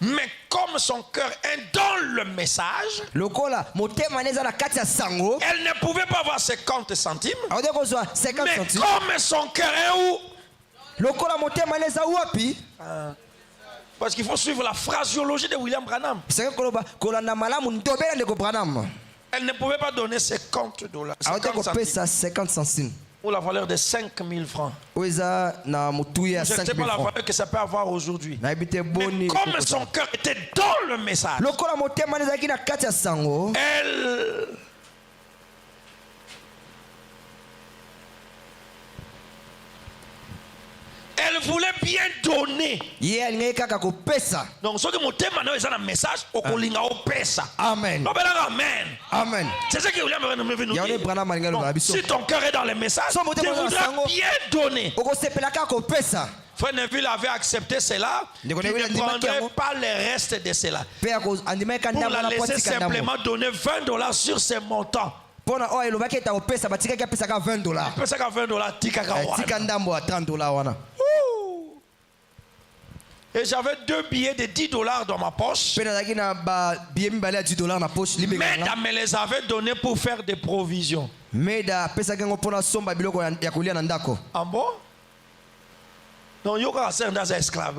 Mais comme son cœur est dans le message, elle ne pouvait pas avoir 50 centimes. Mais comme son cœur est où? Parce qu'il faut suivre la phraseologie de William Branham. Elle ne pouvait pas donner $50. 50 centimes. Ou la valeur de 5,000 francs. Je ne sais pas la valeur que ça peut avoir aujourd'hui. Mais comme son cœur était dans le message, elle voulait bien donner. Donc, ce que mon thème est un message, Amen. Amen. C'est ce que William Branham veut nous dire. Si ton cœur est dans le message, tu voudras bien donner. Frère Neville avait accepté cela. Il ne prendrait pas le reste de cela. Pour la laisser simplement donner $20 sur ses montants. $20. Et j'avais 2 billets de $10 dans ma poche. Mesdames me les avait donnés pour faire des provisions. Ah bon? Non, il y a un esclave.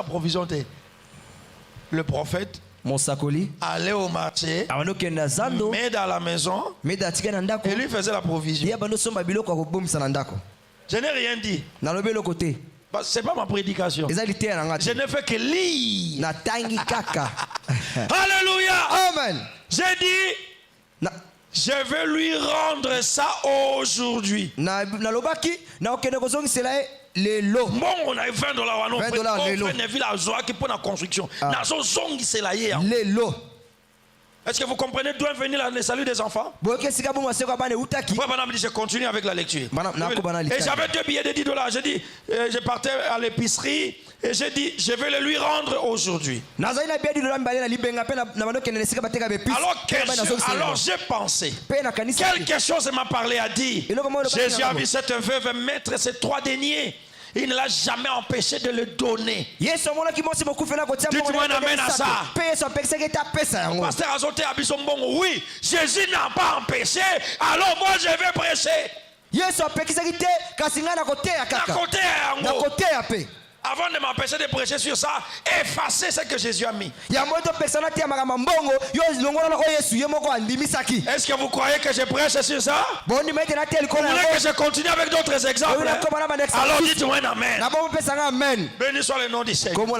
Provision. Le prophète allait au marché, mais dans la maison, et lui faisait la provision. Je n'ai rien dit. C'est pas ma prédication. Je ne fais que lire. Alléluia. Amen. J'ai dit, je vais lui rendre ça aujourd'hui. Bon, on a $20. On fait une ville à Zoa qui pour la construction. Est-ce que vous comprenez d'où est venu le salut des enfants? Je continue avec la lecture. Et j'avais 2 billets de $10. J'ai dit, je partais à l'épicerie et j'ai dit, je vais le lui rendre aujourd'hui. Alors j'ai pensé, quelque chose m'a parlé, a dit, Jésus a vu cette veuve mettre ses 3 deniers. Il ne l'a jamais empêché de le donner. Dites-moi un amen à ça. Pasteur Azoté Abisombongo, oui, Jésus n'a pas empêché, alors moi je vais prêcher. Avant de m'empêcher de prêcher sur ça, effacer ce que Jésus a mis. Est-ce que vous croyez que je prêche sur ça? Vous voulez que je continue avec d'autres exemples? Alors dites-moi un amen. Béni soit le nom du Seigneur. Il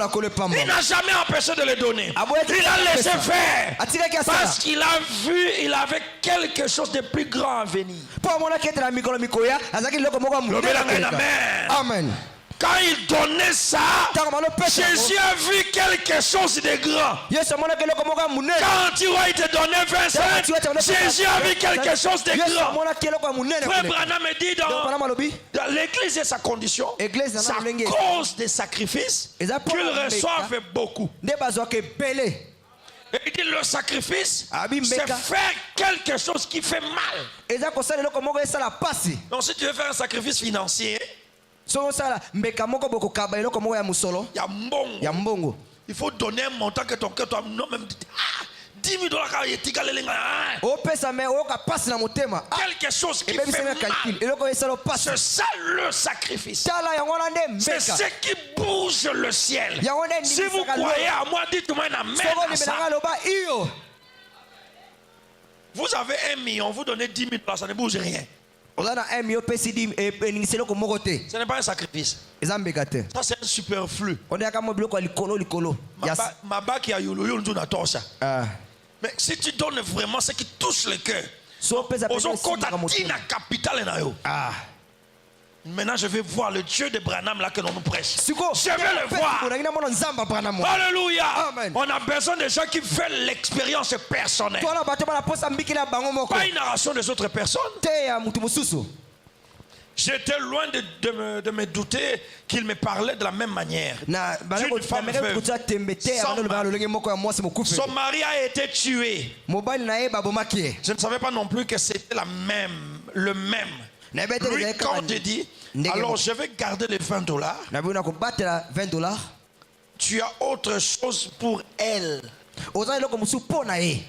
n'a jamais empêché de le donner. Il a laissé faire. Parce qu'il a vu, il avait quelque chose de plus grand à venir. Amen. Quand il donnait ça, Jésus a vu quelque chose de grand. Quand tu vois, il te donnait 25, Jésus a vu quelque chose de grand. Frère Branham me dit dans l'église et sa condition, c'est à cause des sacrifices qu'il reçoivent beaucoup. Et il dit le sacrifice, c'est faire quelque chose qui fait mal. Donc si tu veux faire un sacrifice financier, il faut donner un montant que ton cœur doit même $10 000 quelque chose qui fait mal. C'est ça le sacrifice. C'est ce qui bouge le ciel. Si vous croyez à moi, dites-moi un amen à ça. Vous avez 1 million, vous donnez 10 000 $, ça ne bouge rien. Ce n'est pas un sacrifice. Ça c'est un superflu. Mais si tu donnes vraiment ce qui touche le cœur, maintenant je vais voir le Dieu de Branham là que l'on nous prêche. Je vais le voir. Alléluia. On a besoin de gens qui veulent l'expérience personnelle. Pas une narration des autres personnes. J'étais loin de me douter qu'il me parlait de la même manière. D'une femme veuve. Son mari a été tué. Je ne savais pas non plus que c'était le même. Lui, quand on te dit, alors je vais garder les $20, tu as autre chose pour elle.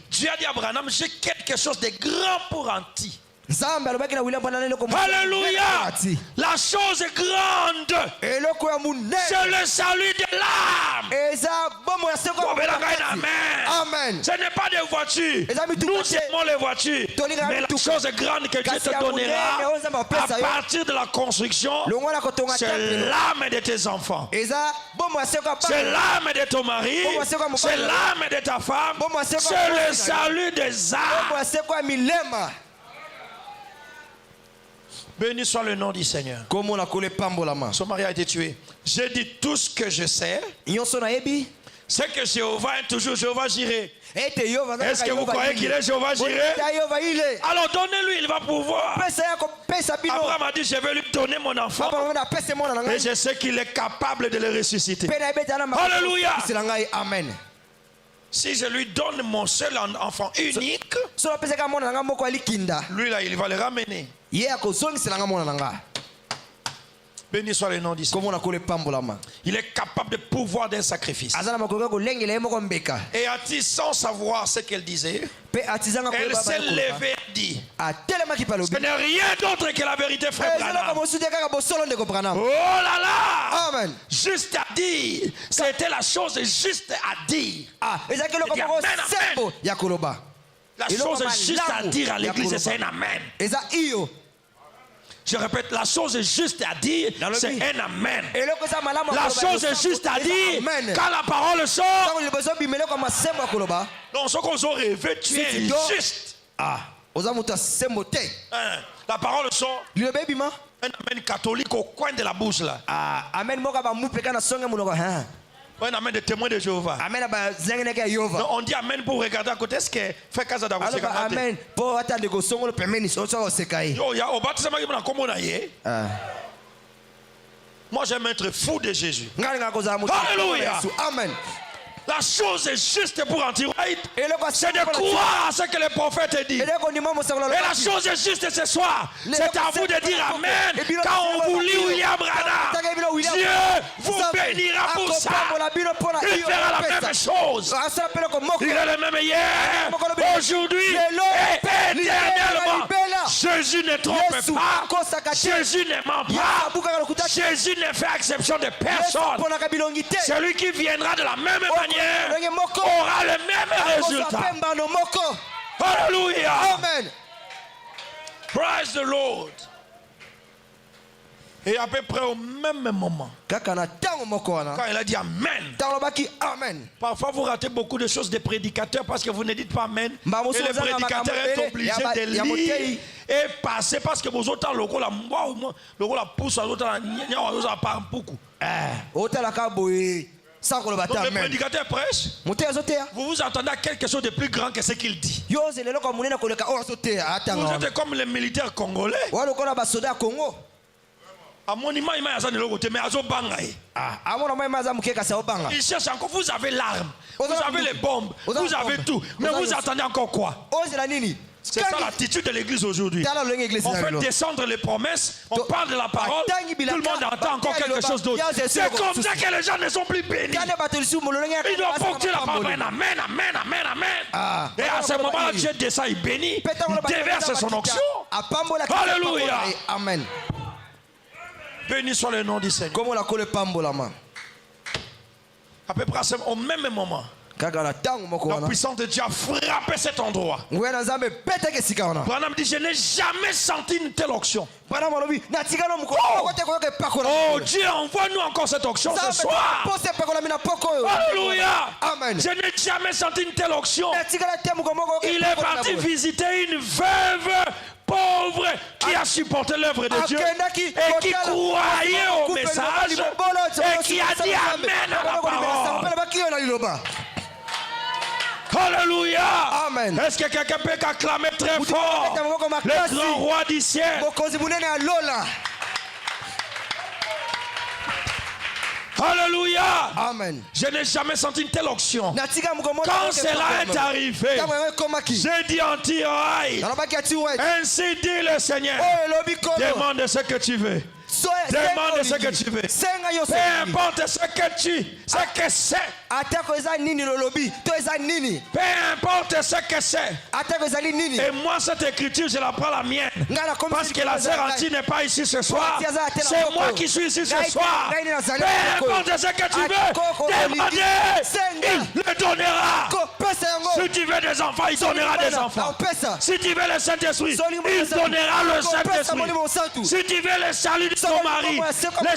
Dieu a dit à Abraham, j'ai quelque chose de grand pour Anti. Alléluia. La chose est grande. C'est le salut de l'âme. Amen. Ce n'est pas des voitures. Nous aimons les voitures. Mais la chose grande que Dieu te donnera à partir de la construction, c'est l'âme de tes enfants. C'est l'âme de ton mari. C'est l'âme de ta femme. C'est le salut des âmes. Béni soit le nom du Seigneur. Son mari a été tué. J'ai dit tout ce que je sais. C'est que Jéhovah est toujours Jéhovah Jireh. Est-ce que vous croyez qu'il est Jéhovah Jireh? Alors donnez-lui, il va pouvoir. Abraham a dit, je vais lui donner mon enfant. Et je sais qu'il est capable de le ressusciter. Alléluia. Amen. Si je lui donne mon seul enfant unique, lui là, il va le ramener. Béni soit le nom du Seigneur. Il est capable de pouvoir d'un sacrifice. Et Ati, sans savoir ce qu'elle disait, elle s'est levée et dit, ce n'est rien d'autre que la vérité, frère Branham. Oh là là. Amen. Juste à dire. C'était la chose juste à dire. La chose juste à dire à l'église, c'est un amen. Je répète, la chose est juste à dire, c'est un amen. La chose est juste à dire, quand la parole sort. Donc, ce qu'on aurait rêvé, tu es juste. La parole sort. Un amen catholique au coin de la bouche là. Un amen de témoin de Jéhovah. Donc, on dit amen pour regarder à côté. Est-ce que fait casa d'abord? Amen. Pour attendre que son le permet, il yo, ya, au baptême, il y a comment on a yé. Moi, j'aime être fou de Jésus. Alléluia. Amen. La chose est juste pour Anti-White, c'est de croire à ce que les prophètes disent. Et la chose est juste ce soir, c'est à vous de dire amen. Quand on vous lit William Branham, Dieu vous bénira pour ça. Il fera la même chose. Il est le même hier, aujourd'hui et éternellement. Jésus ne trompe pas. Jésus ne ment pas. Jésus ne fait exception de personne. Celui qui viendra de la même manière aura le même résultat. Alléluia. Amen. Praise the Lord. Et à peu près au même moment, quand il a dit amen, parfois vous ratez beaucoup de choses des prédicateurs parce que vous ne dites pas amen. Et les prédicateurs sont obligés de lire et passer parce que vos autres locaux la pousse à l'autre la part beaucoup. Donc le prédicateur prêche, vous vous attendez à quelque chose de plus grand que ce qu'il dit. Vous êtes comme les militaires congolais. À mon image, il cherche encore, vous avez l'arme, vous avez les bombes, vous avez tout, mais vous attendez encore quoi? C'est ça l'attitude de l'église aujourd'hui. On fait descendre les promesses, on parle de la parole, tout le monde entend encore quelque chose d'autre. C'est comme ça que les gens ne sont plus bénis. Ils doivent porter la parole. Amen, amen, amen, amen. Et à ce moment-là, Dieu descend, il bénit, il déverse son onction. Alléluia. Amen. Béni soit le nom du Seigneur. À peu près au même moment, la puissance de Dieu a frappé cet endroit. Branham dit, je n'ai jamais senti une telle onction. Oh Dieu, envoie-nous encore cette onction ce soir. Alléluia. Je n'ai jamais senti une telle onction. Il est parti visiter une veuve pauvre qui a supporté l'œuvre de Dieu et qui croyait au message et qui a dit amen à la parole. Alléluia. Amen. Est-ce que quelqu'un peut acclamer très fort le grand roi du ciel? Alléluia. Amen. Je n'ai jamais senti une telle onction. Quand cela est arrivé, j'ai dit en Tiraï, ainsi dit le Seigneur, demande ce que tu veux. Demande ce que tu veux. Peu importe ce que tu sais. Peu importe ce que c'est. Et moi, cette écriture, je la prends la mienne. Parce que la sœur Anti n'est pas ici ce soir. C'est moi qui suis ici ce soir. Peu importe ce que tu veux. Demandez. Il le donnera. Si tu veux des enfants, il donnera des enfants. Si tu veux le Saint-Esprit, il donnera le Saint-Esprit. Si tu veux le salut de ton mari, le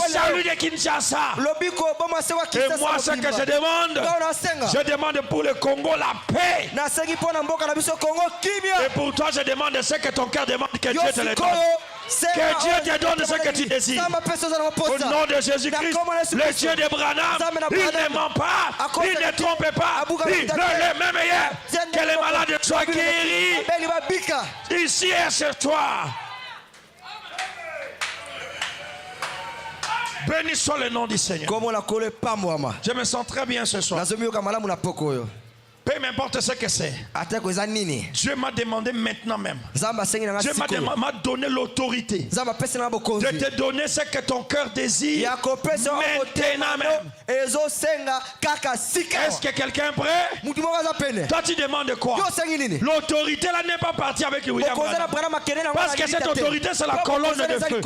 salut de Kinshasa. Et moi, ce que je demande pour le Congo la paix. Et pour toi, je demande ce que ton cœur demande, que Dieu te le donne. Que Dieu te donne ce que tu désires. Au nom de Jésus-Christ, le Dieu de Branham, il ne ment pas, il ne trompe pas. Il est le même hier. Que les malades soient guéris. Ici et ce soir. Béni soit le nom du Seigneur. Je me sens très bien ce soir. Peu m'importe ce que c'est. Dieu m'a demandé maintenant même. Dieu m'a donné l'autorité de te donner ce que ton cœur désire maintenant même. Est-ce que quelqu'un est prêt? Toi tu demandes quoi? L'autorité là n'est pas partie avec William Branham. Parce que cette autorité c'est la colonne de feu.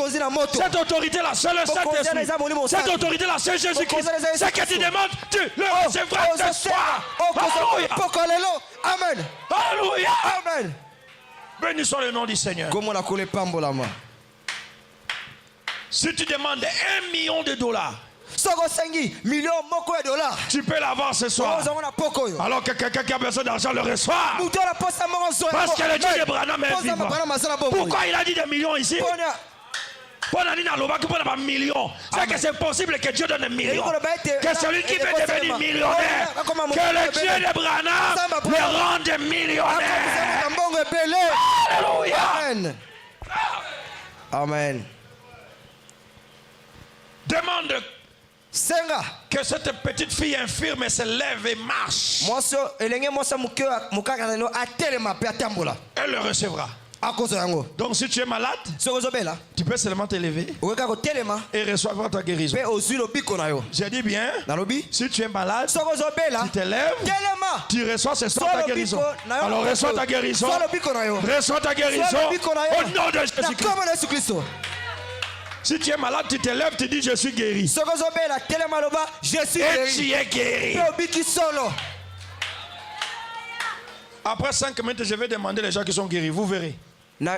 Cette autorité là c'est le Saint-Esprit. Cette autorité là c'est Jésus-Christ. Ce que tu demandes, tu le recevras ce soir. Alléluia. Amen. Alléluia. Amen. Béni soit le nom du Seigneur. Si tu demandes $1 million, Soko sengi million moko ya dollars. tu peux l'avoir ce soir. Alors que quelqu'un qui a besoin d'argent le reçoit. Parce que le Dieu de Branham est vivant. Pourquoi il a dit des millions ici? C'est que c'est possible que Dieu donne des millions. Que celui qui veut devenir millionnaire, que le Dieu de Branham le rende millionnaire. Alléluia. Amen. Amen. Demande Senga. que cette petite fille infirme se lève et marche. Elle le recevra. Donc si tu es malade, tu peux seulement te lever et recevoir ta guérison. J'ai dit bien, si tu es malade, tu te lèves, tu reçois ce soir ta guérison. Alors reçois ta guérison. Reçois ta guérison au nom de Jésus-Christ. Si tu es malade, tu te lèves, tu dis je suis guéri. Et tu es guéri. Après 5 minutes, je vais demander les gens qui sont guéris. Vous verrez. Nous ne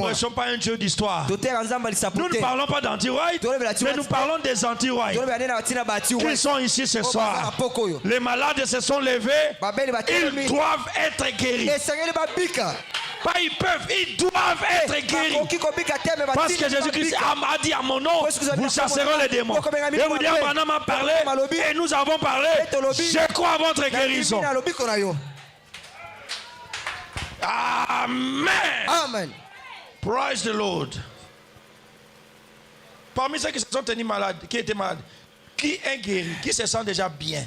prêchons pas un Dieu d'histoire. Nous ne parlons pas d'anti-white, mais nous parlons des anti-white qui sont ici ce soir. Les malades se sont levés. Ils doivent être guéris. Pas ils peuvent, ils doivent être guéris. Parce que Jésus-Christ a dit à mon nom, vous chasserez les démons. Et vous dire, Branham a parlé et nous avons parlé. Je crois à votre guérison. Amen. Amen. Praise the Lord. Parmi ceux qui se sont tenus malades, qui étaient malades, qui est guéri, qui se sent déjà bien,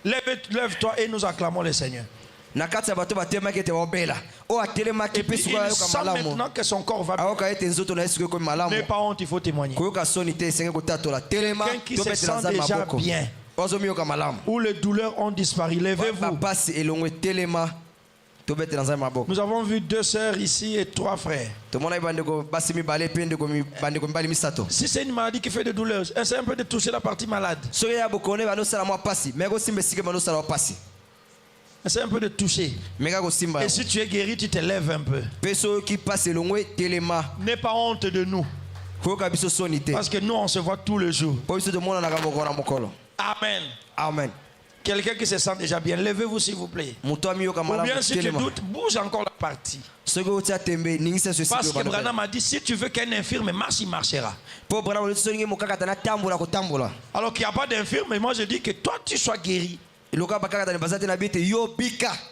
lève-toi et nous acclamons le Seigneur. Il sent maintenant que son corps va bien. N'aie pas honte, il faut témoigner. Quelqu'un qui se sent déjà bien, où les douleurs ont disparu, levez-vous. Nous avons vu 2 sœurs ici et 3 frères. Si c'est une maladie qui fait de douleurs, essaie un peu de toucher la partie malade. Essaie un peu de toucher. Et si tu es guéri, tu te lèves un peu. N'aie pas honte de nous. Parce que nous, on se voit tous les jours. Amen. Amen. Quelqu'un qui se sent déjà bien, levez-vous s'il vous plaît. Ou bien si tu doutes, bouge encore la partie. Parce que Branham a dit, si tu veux qu'un infirme marche, il marchera. Alors qu'il n'y a pas d'infirme, mais moi je dis que toi tu sois guéri.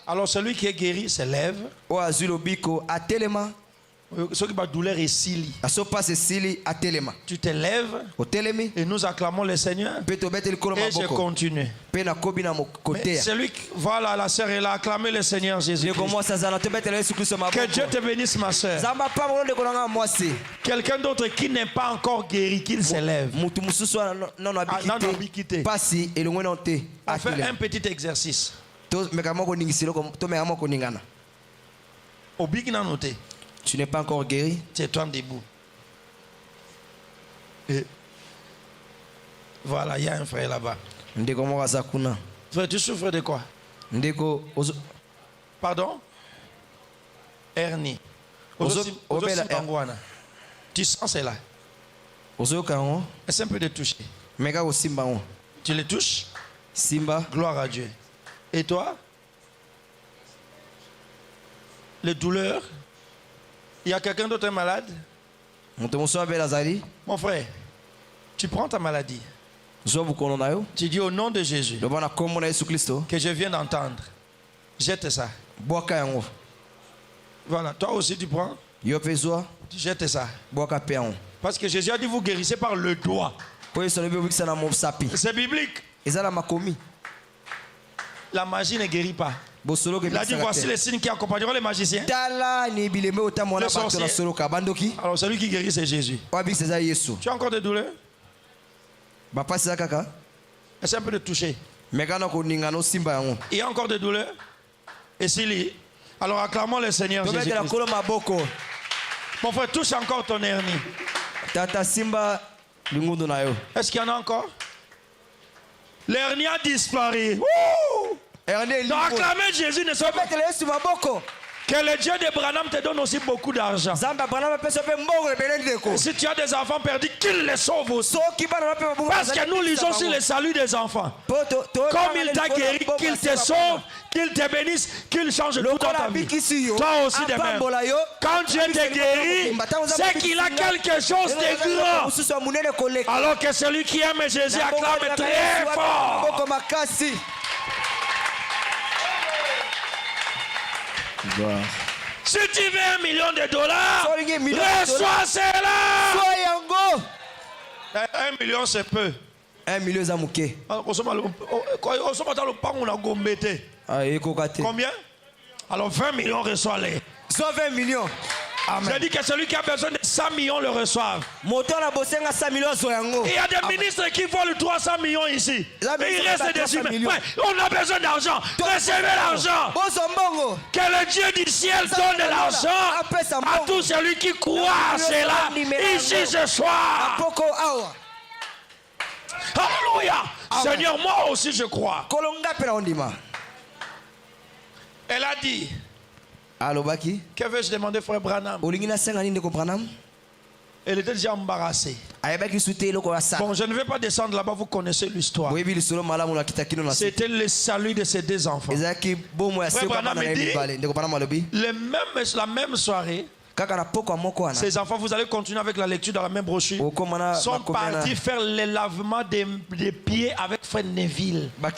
Alors celui qui est guéri se lève. Ceux qui ont douleur et sili. Tu te lèves et nous acclamons le Seigneur. Et je continue. Mais celui qui, voilà, la sœur est là, acclamez le Seigneur Jésus. Que Dieu te bénisse, ma sœur. Quelqu'un d'autre qui n'est pas encore guéri, qu'il se lève. On fait un petit exercice. Au big noté. Tu n'es pas encore guéri. Tiens-toi debout. Et voilà, il y a un frère là-bas. Frère, tu souffres de quoi? Pardon? Hernie. Tu sens cela? Essaie un peu de toucher. Tu les touches? Simba. Gloire à Dieu. Et toi? Les douleurs? Il y a quelqu'un d'autre malade? Mon frère, tu prends ta maladie. Tu dis au nom de Jésus que je viens d'entendre. Jette ça. Voilà, toi aussi tu prends. Tu jettes ça. Parce que Jésus a dit vous guérissez par le doigt. C'est biblique. La magie ne guérit pas. Il a dit voici les signes qui accompagneront les magiciens. Le sorcier. Alors celui qui guérit c'est Jésus. Tu as encore des douleurs? Essaie un peu de toucher. Il y a encore des douleurs? Et s'il alors acclamons le Seigneur Jésus. Mon frère, touche encore ton hernie. Est-ce qu'il y en a encore? L'hernie a disparu. Donc acclamez Jésus ne soit pas. Que le Dieu de Branham te donne aussi beaucoup d'argent. Si tu as des enfants perdus, qu'il les sauve aussi. Parce que nous lisons sur le salut des enfants. Comme il t'a guéri, qu'il te sauve, qu'il te bénisse, qu'il change tout dans ta vie. Toi aussi de même. Quand Dieu te guérit, c'est qu'il a quelque chose de grand. Alors que celui qui aime Jésus acclame très fort. Si tu veux $1 million, reçois cela. 1 million c'est peu. 1 million za muke. Combien? Alors 20 millions reçois-les. 120 millions. J'ai dit que celui qui a besoin de 100 millions le reçoive. Il y a des ministres qui volent 300 millions ici. Et il reste des humains. Ouais, on a besoin d'argent. Recevez l'argent. Que le Dieu du ciel donne de l'argent à tout celui qui croit à cela ici ce soir. Alléluia. Seigneur, moi aussi je crois. Elle a dit. Que veux-je demander, frère Branham? Elle était déjà embarrassée. Bon, je ne vais pas descendre là-bas, vous connaissez l'histoire. C'était le salut de ses 2 enfants. Frère Branham dit, la même soirée, ces enfants, vous allez continuer avec la lecture dans la même brochure, sont partis faire le lavement des pieds avec frère Neville. Non,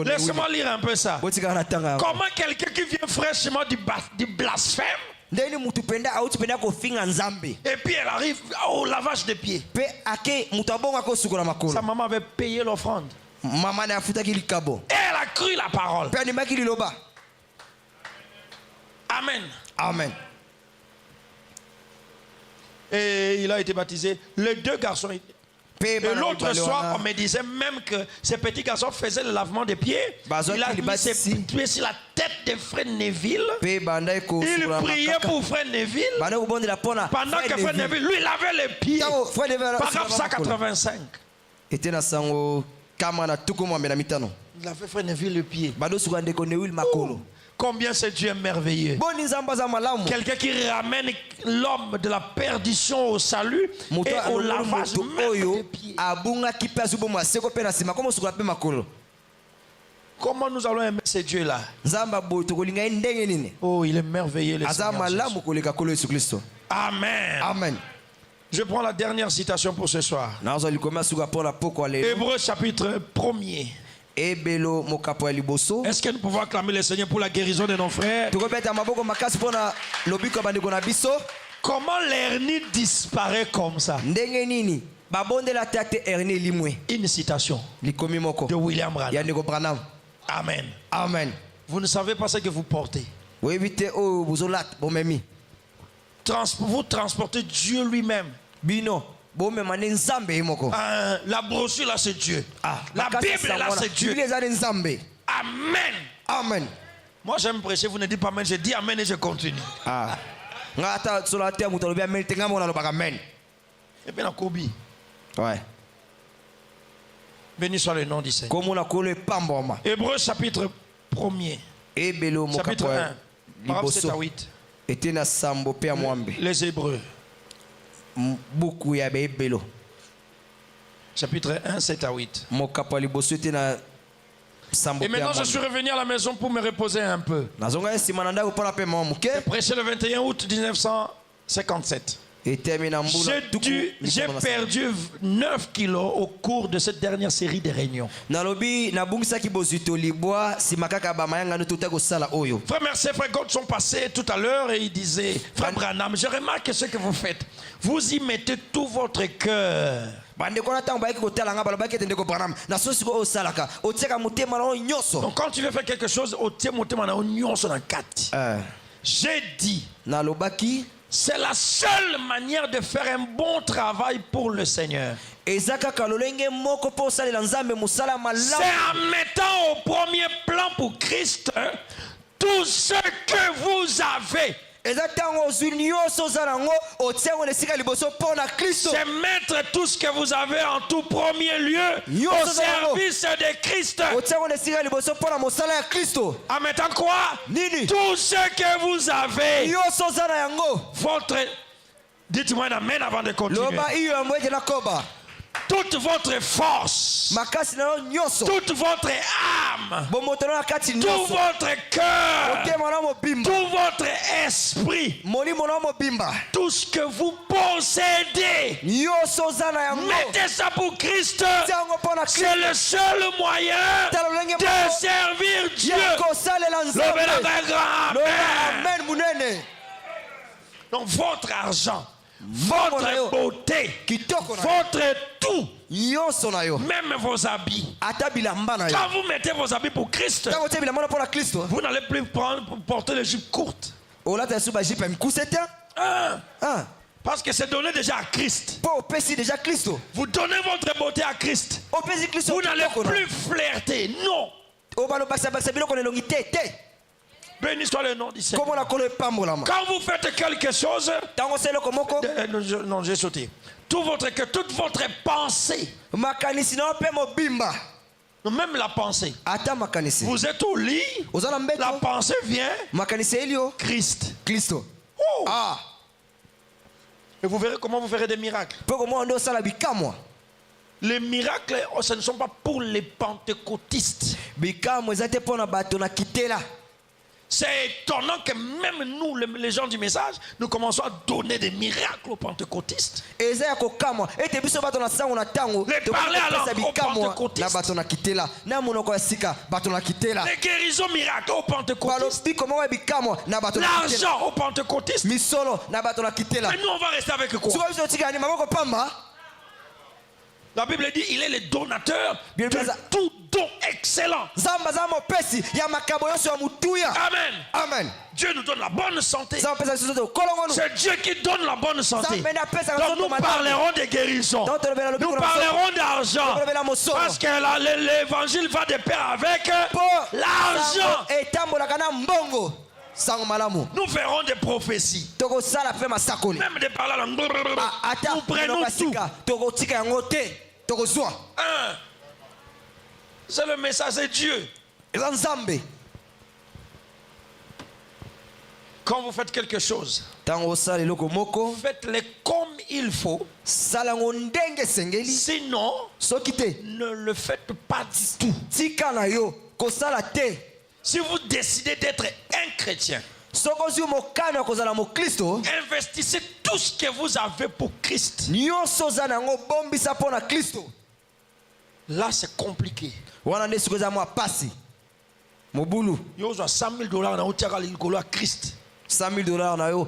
laisse-moi lire un peu ça. Comment quelqu'un qui vient fraîchement du blasphème, et puis elle arrive au lavage des pieds. Sa maman avait payé l'offrande. Et elle a cru la parole. Amen. Amen. Et il a été baptisé. Les 2 garçons. Et l'autre soir, on me disait même que ces petits garçons faisaient le lavement des pieds. Il a mis ses pieds sur la tête de frère Neville. Il priait pour frère Neville. Pendant que frère Neville lui lavait les pieds. Paragraphe 185. Il avait frère Neville le pied. Combien ce Dieu est merveilleux. Quelqu'un qui ramène l'homme de la perdition au salut et au lavage même des pieds. Comment nous allons aimer ce Dieu-là? Oh, il est merveilleux, le Seigneur Jésus. Amen. Amen. Je prends la dernière citation pour ce soir. Hébreux chapitre 1er. Est-ce que nous pouvons acclamer le Seigneur pour la guérison de nos frères? Comment l'hernie disparaît comme ça? Une citation de William Branham. Amen. Amen. Vous ne savez pas ce que vous portez. Vous transportez Dieu lui-même. La brochure là c'est Dieu. La Bible là c'est Dieu. Amen. Amen. Moi j'aime prêcher, vous ne dites pas amen, je dis amen et je continue. Et bien la Kobe. Ouais. Béni soit le nom du Seigneur. Hébreux chapitre 1er. Chapitre 1. Paragraphe 7 à 8. Les Hébreux. Chapitre 1, 7 à 8. Et maintenant je suis revenu à la maison pour me reposer un peu. J'ai prêché le 21 août 1957. J'ai perdu 9 kilos au cours de cette dernière série de réunions. Frère Mercier, frère God sont passés tout à l'heure et ils disaient, frère Branham, je remarque ce que vous faites. Vous y mettez tout votre cœur. Donc quand tu veux faire quelque chose, j'ai dit, c'est la seule manière de faire un bon travail pour le Seigneur. C'est en mettant au premier plan pour Christ tout ce que vous avez C'est mettre tout ce que vous avez en tout premier lieu au service de Christ. En mettant quoi? Tout ce que vous avez. Votre... Dites-moi un amen avant de continuer. Toute votre force, toute votre âme, tout votre cœur, tout votre esprit, tout ce que vous possédez, mettez ça pour Christ. C'est le seul moyen de servir Dieu. Donc votre argent, votre beauté, votre tout, même vos habits. Quand vous mettez vos habits pour Christ, vous n'allez plus porter les jupes courtes. Parce que c'est donné déjà à Christ. Vous donnez votre beauté à Christ. Vous n'allez plus flirter. Non. Béni soit le nom du Seigneur. Quand vous faites quelque chose, non, j'ai sauté. Tout votre cœur, toute votre pensée, même la pensée. Vous êtes au lit, la pensée vient. Christ. Oh. Et vous verrez comment vous ferez des miracles. Les miracles, ce ne sont pas pour les pentecôtistes. C'est étonnant que même nous, les gens du message, nous commençons à donner des miracles aux pentecôtistes. Les parler à langue aux pentecôtistes. Les guérisons miracles aux pentecôtistes. L'argent aux pentecôtistes. Mais nous, on va rester avec quoi? La Bible dit il est le donateur de tout don excellent. Amen. Dieu nous donne la bonne santé. C'est Dieu qui donne la bonne santé. Donc nous parlerons de guérison. Nous parlerons d'argent. Parce que l'évangile va de pair avec l'argent. Nous ferons des prophéties. Même des paroles. Nous prenons tout. C'est le message de Dieu. Quand vous faites quelque chose, faites-le comme il faut. Sinon, ne le faites pas du tout. Si vous décidez d'être un chrétien, investissez tout ce que vous avez pour Christ. Là, c'est compliqué. Il y a $100,000 à Christ. $100,000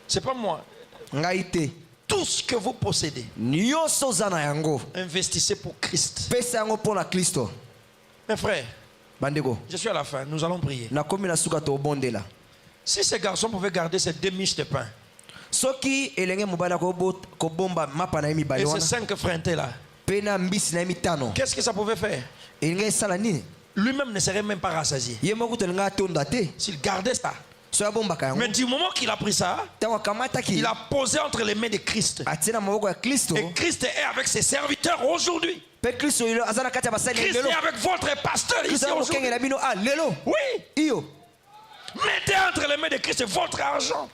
c'est pas moi. Tout ce que vous possédez, investissez pour Christ. Mes frères, je suis à la fin, nous allons prier. Si ces garçons pouvaient garder ces 2 miches de pain et ces 5 frères là, qu'est-ce que ça pouvait faire? Lui-même ne serait même pas rassasié s'il gardait ça. Mais du moment qu'il a pris ça, il a posé entre les mains de Christ. Et Christ est avec ses serviteurs aujourd'hui. Christ est avec votre pasteur ici aujourd'hui. Oui. Mettez entre les mains de Christ votre argent.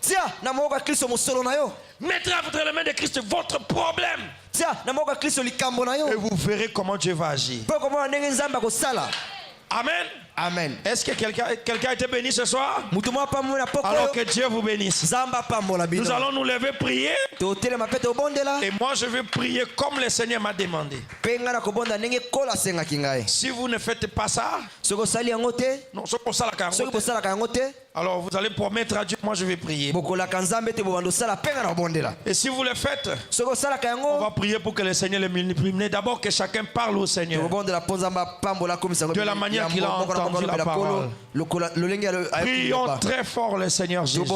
Mettez entre les mains de Christ votre problème. Et vous verrez comment Dieu va agir. Amen. Amen. Est-ce que quelqu'un a été béni ce soir? Alors que Dieu vous bénisse. Nous allons nous lever prier. Et moi je vais prier comme le Seigneur m'a demandé. Si vous ne faites pas ça, non, alors vous allez promettre à Dieu, moi je vais prier. Et si vous le faites, on va prier pour que le Seigneur le multiplie. D'abord que chacun parle au Seigneur de la manière qu'il a entendu la parole. Prions très fort le Seigneur Jésus.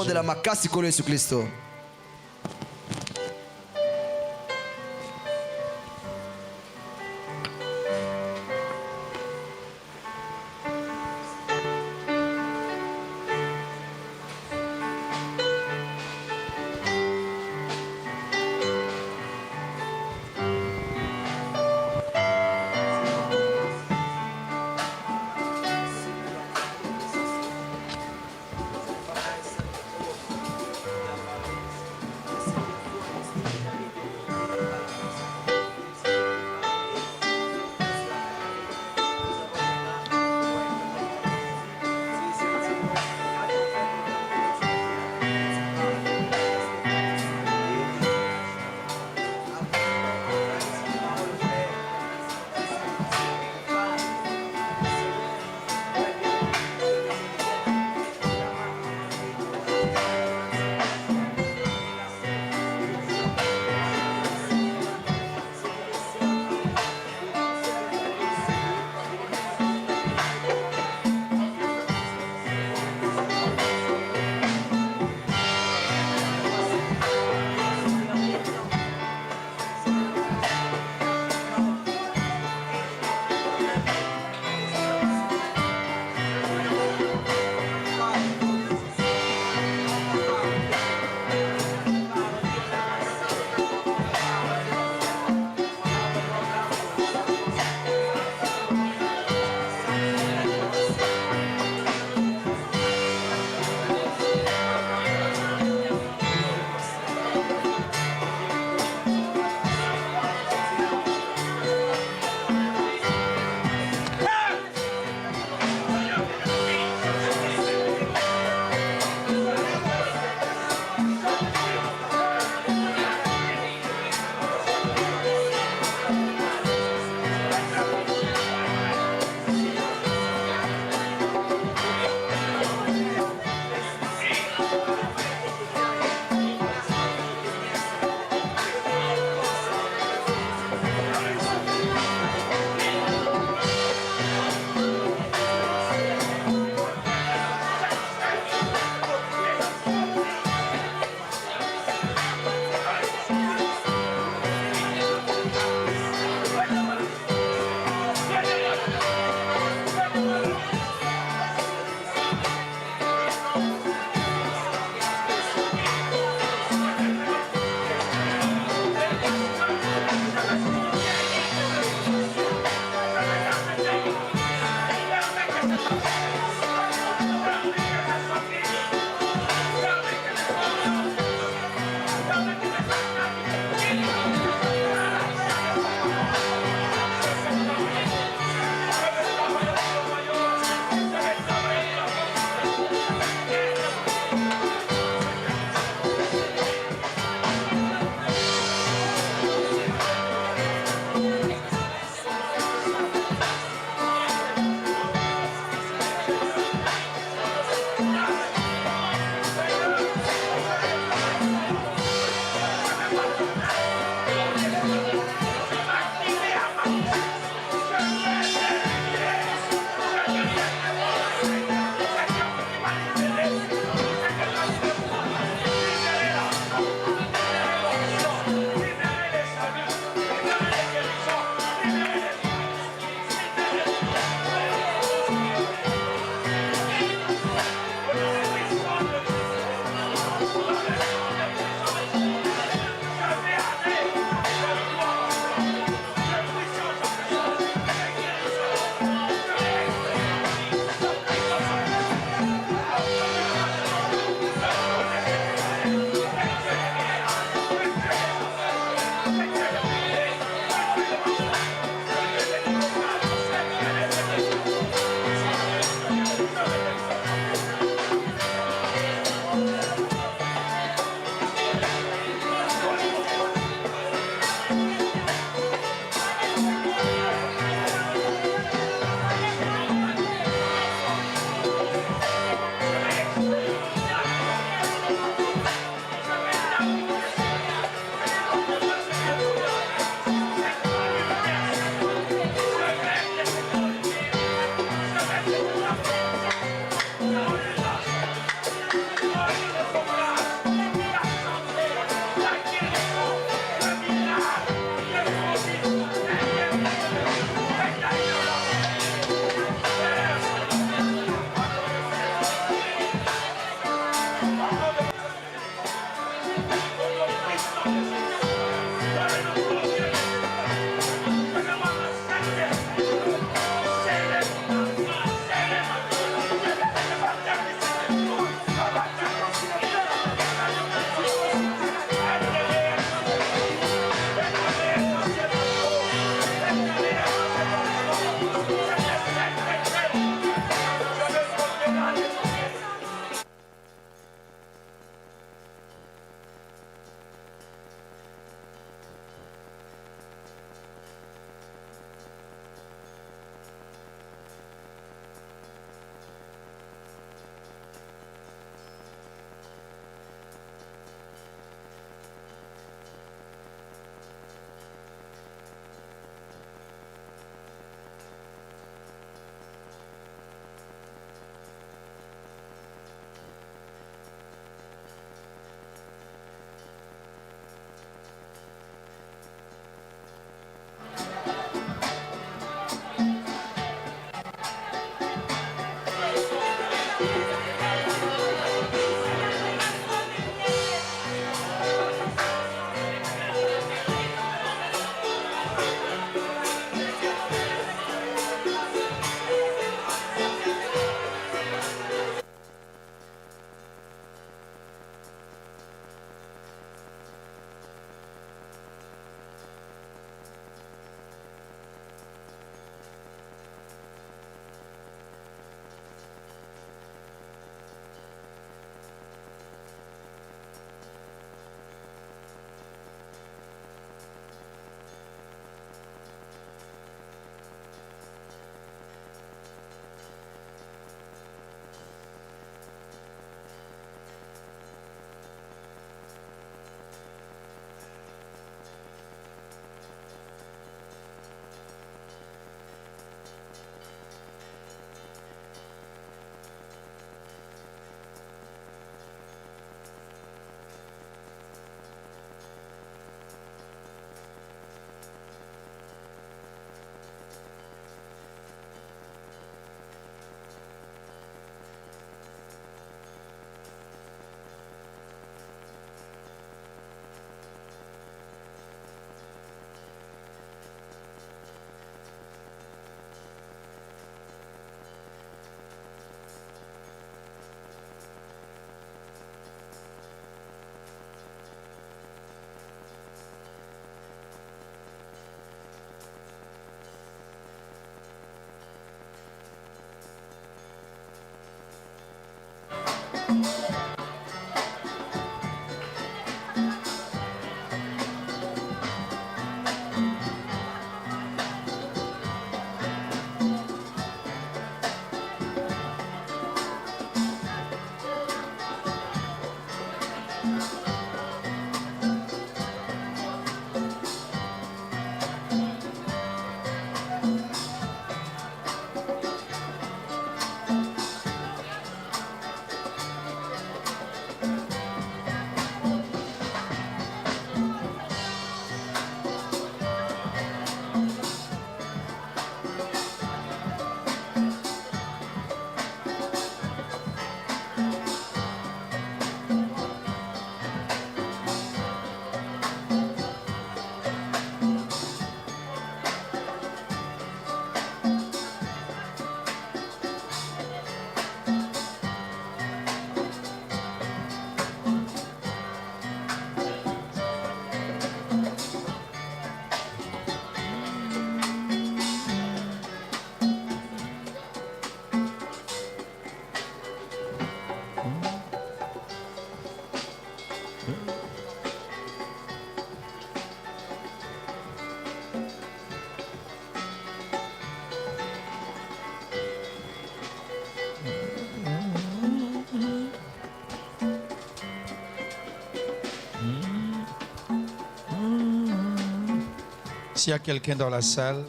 S'il y a quelqu'un dans la salle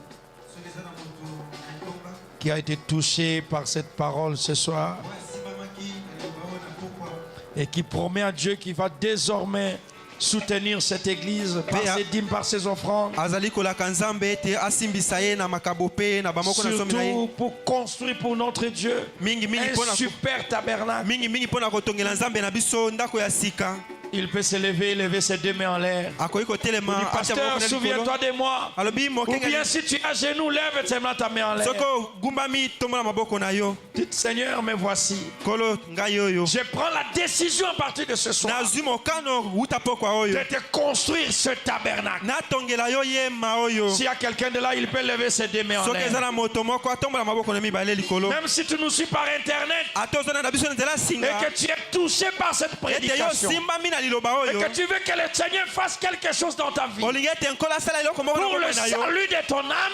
qui a été touché par cette parole ce soir et qui promet à Dieu qu'il va désormais soutenir cette église par ses dîmes, par ses offrandes, surtout pour construire pour notre Dieu un super tabernacle. Il peut se lever et lever ses deux mains en l'air. Pasteur, souviens-toi de moi. Ou bien si tu es à genoux, lève ta main en l'air. Dites, Seigneur, me voici. Je prends la décision à partir de ce soir de te construire ce tabernacle. S'il y a quelqu'un de là, il peut lever ses deux mains en l'air. Même si tu nous suis par internet et que tu es touché par cette prédication, et que tu veux que le Seigneur fasse quelque chose dans ta vie pour le salut de ton âme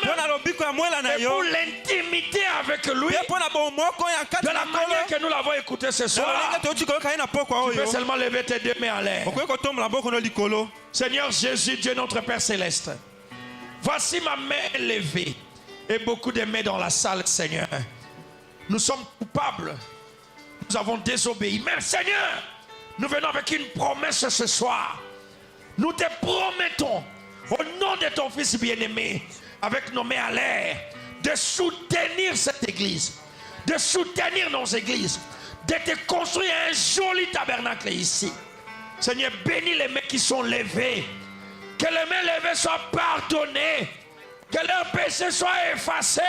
et pour l'intimité avec lui, de la manière que nous l'avons écouté ce soir, tu peux seulement lever tes deux mains en l'air. Seigneur Jésus, Dieu notre Père Céleste, voici ma main levée et beaucoup de mains dans la salle, Seigneur. Nous sommes coupables, nous avons désobéi, mais Seigneur, nous venons avec une promesse ce soir. Nous te promettons, au nom de ton Fils bien-aimé, avec nos mains à l'air, de soutenir cette église, de soutenir nos églises, de te construire un joli tabernacle ici. Seigneur, bénis les mains qui sont levées, que les mains levées soient pardonnées, que leurs péchés soient effacés,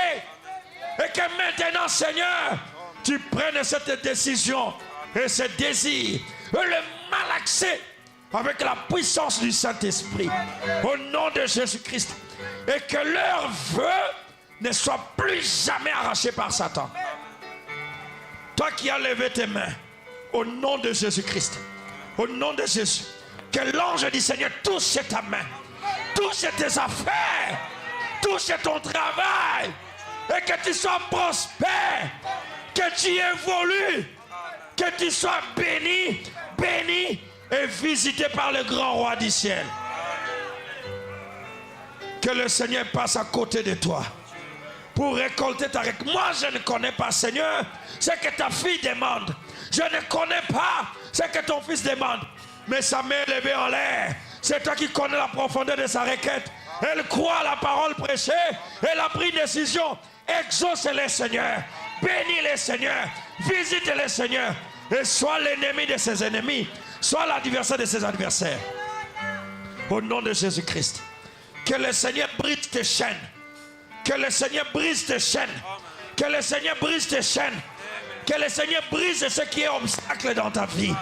et que maintenant, Seigneur, tu prennes cette décision et ce désir et le malaxer avec la puissance du Saint-Esprit au nom de Jésus-Christ, et que leurs vœux ne soient plus jamais arrachés par Satan. Toi qui as levé tes mains, au nom de Jésus-Christ, au nom de Jésus, que l'ange du Seigneur touche ta main, touche tes affaires, touche ton travail, et que tu sois prospère, que tu évolues, que tu sois béni, béni et visité par le grand roi du ciel. Que le Seigneur passe à côté de toi pour récolter ta récolte. Moi, je ne connais pas, Seigneur, ce que ta fille demande. Je ne connais pas ce que ton fils demande. Mais sa main est levée en l'air. C'est toi qui connais la profondeur de sa requête. Elle croit à la parole prêchée. Elle a pris une décision. Exauce-les, Seigneur. Bénis-les, Seigneur. Visite-les, Seigneur. Et sois l'ennemi de ses ennemis. Sois l'adversaire de ses adversaires. Au nom de Jésus-Christ. Que le Seigneur brise tes chaînes. Que le Seigneur brise tes chaînes. Que le Seigneur brise tes chaînes. Que le Seigneur brise ce qui est obstacle dans ta vie.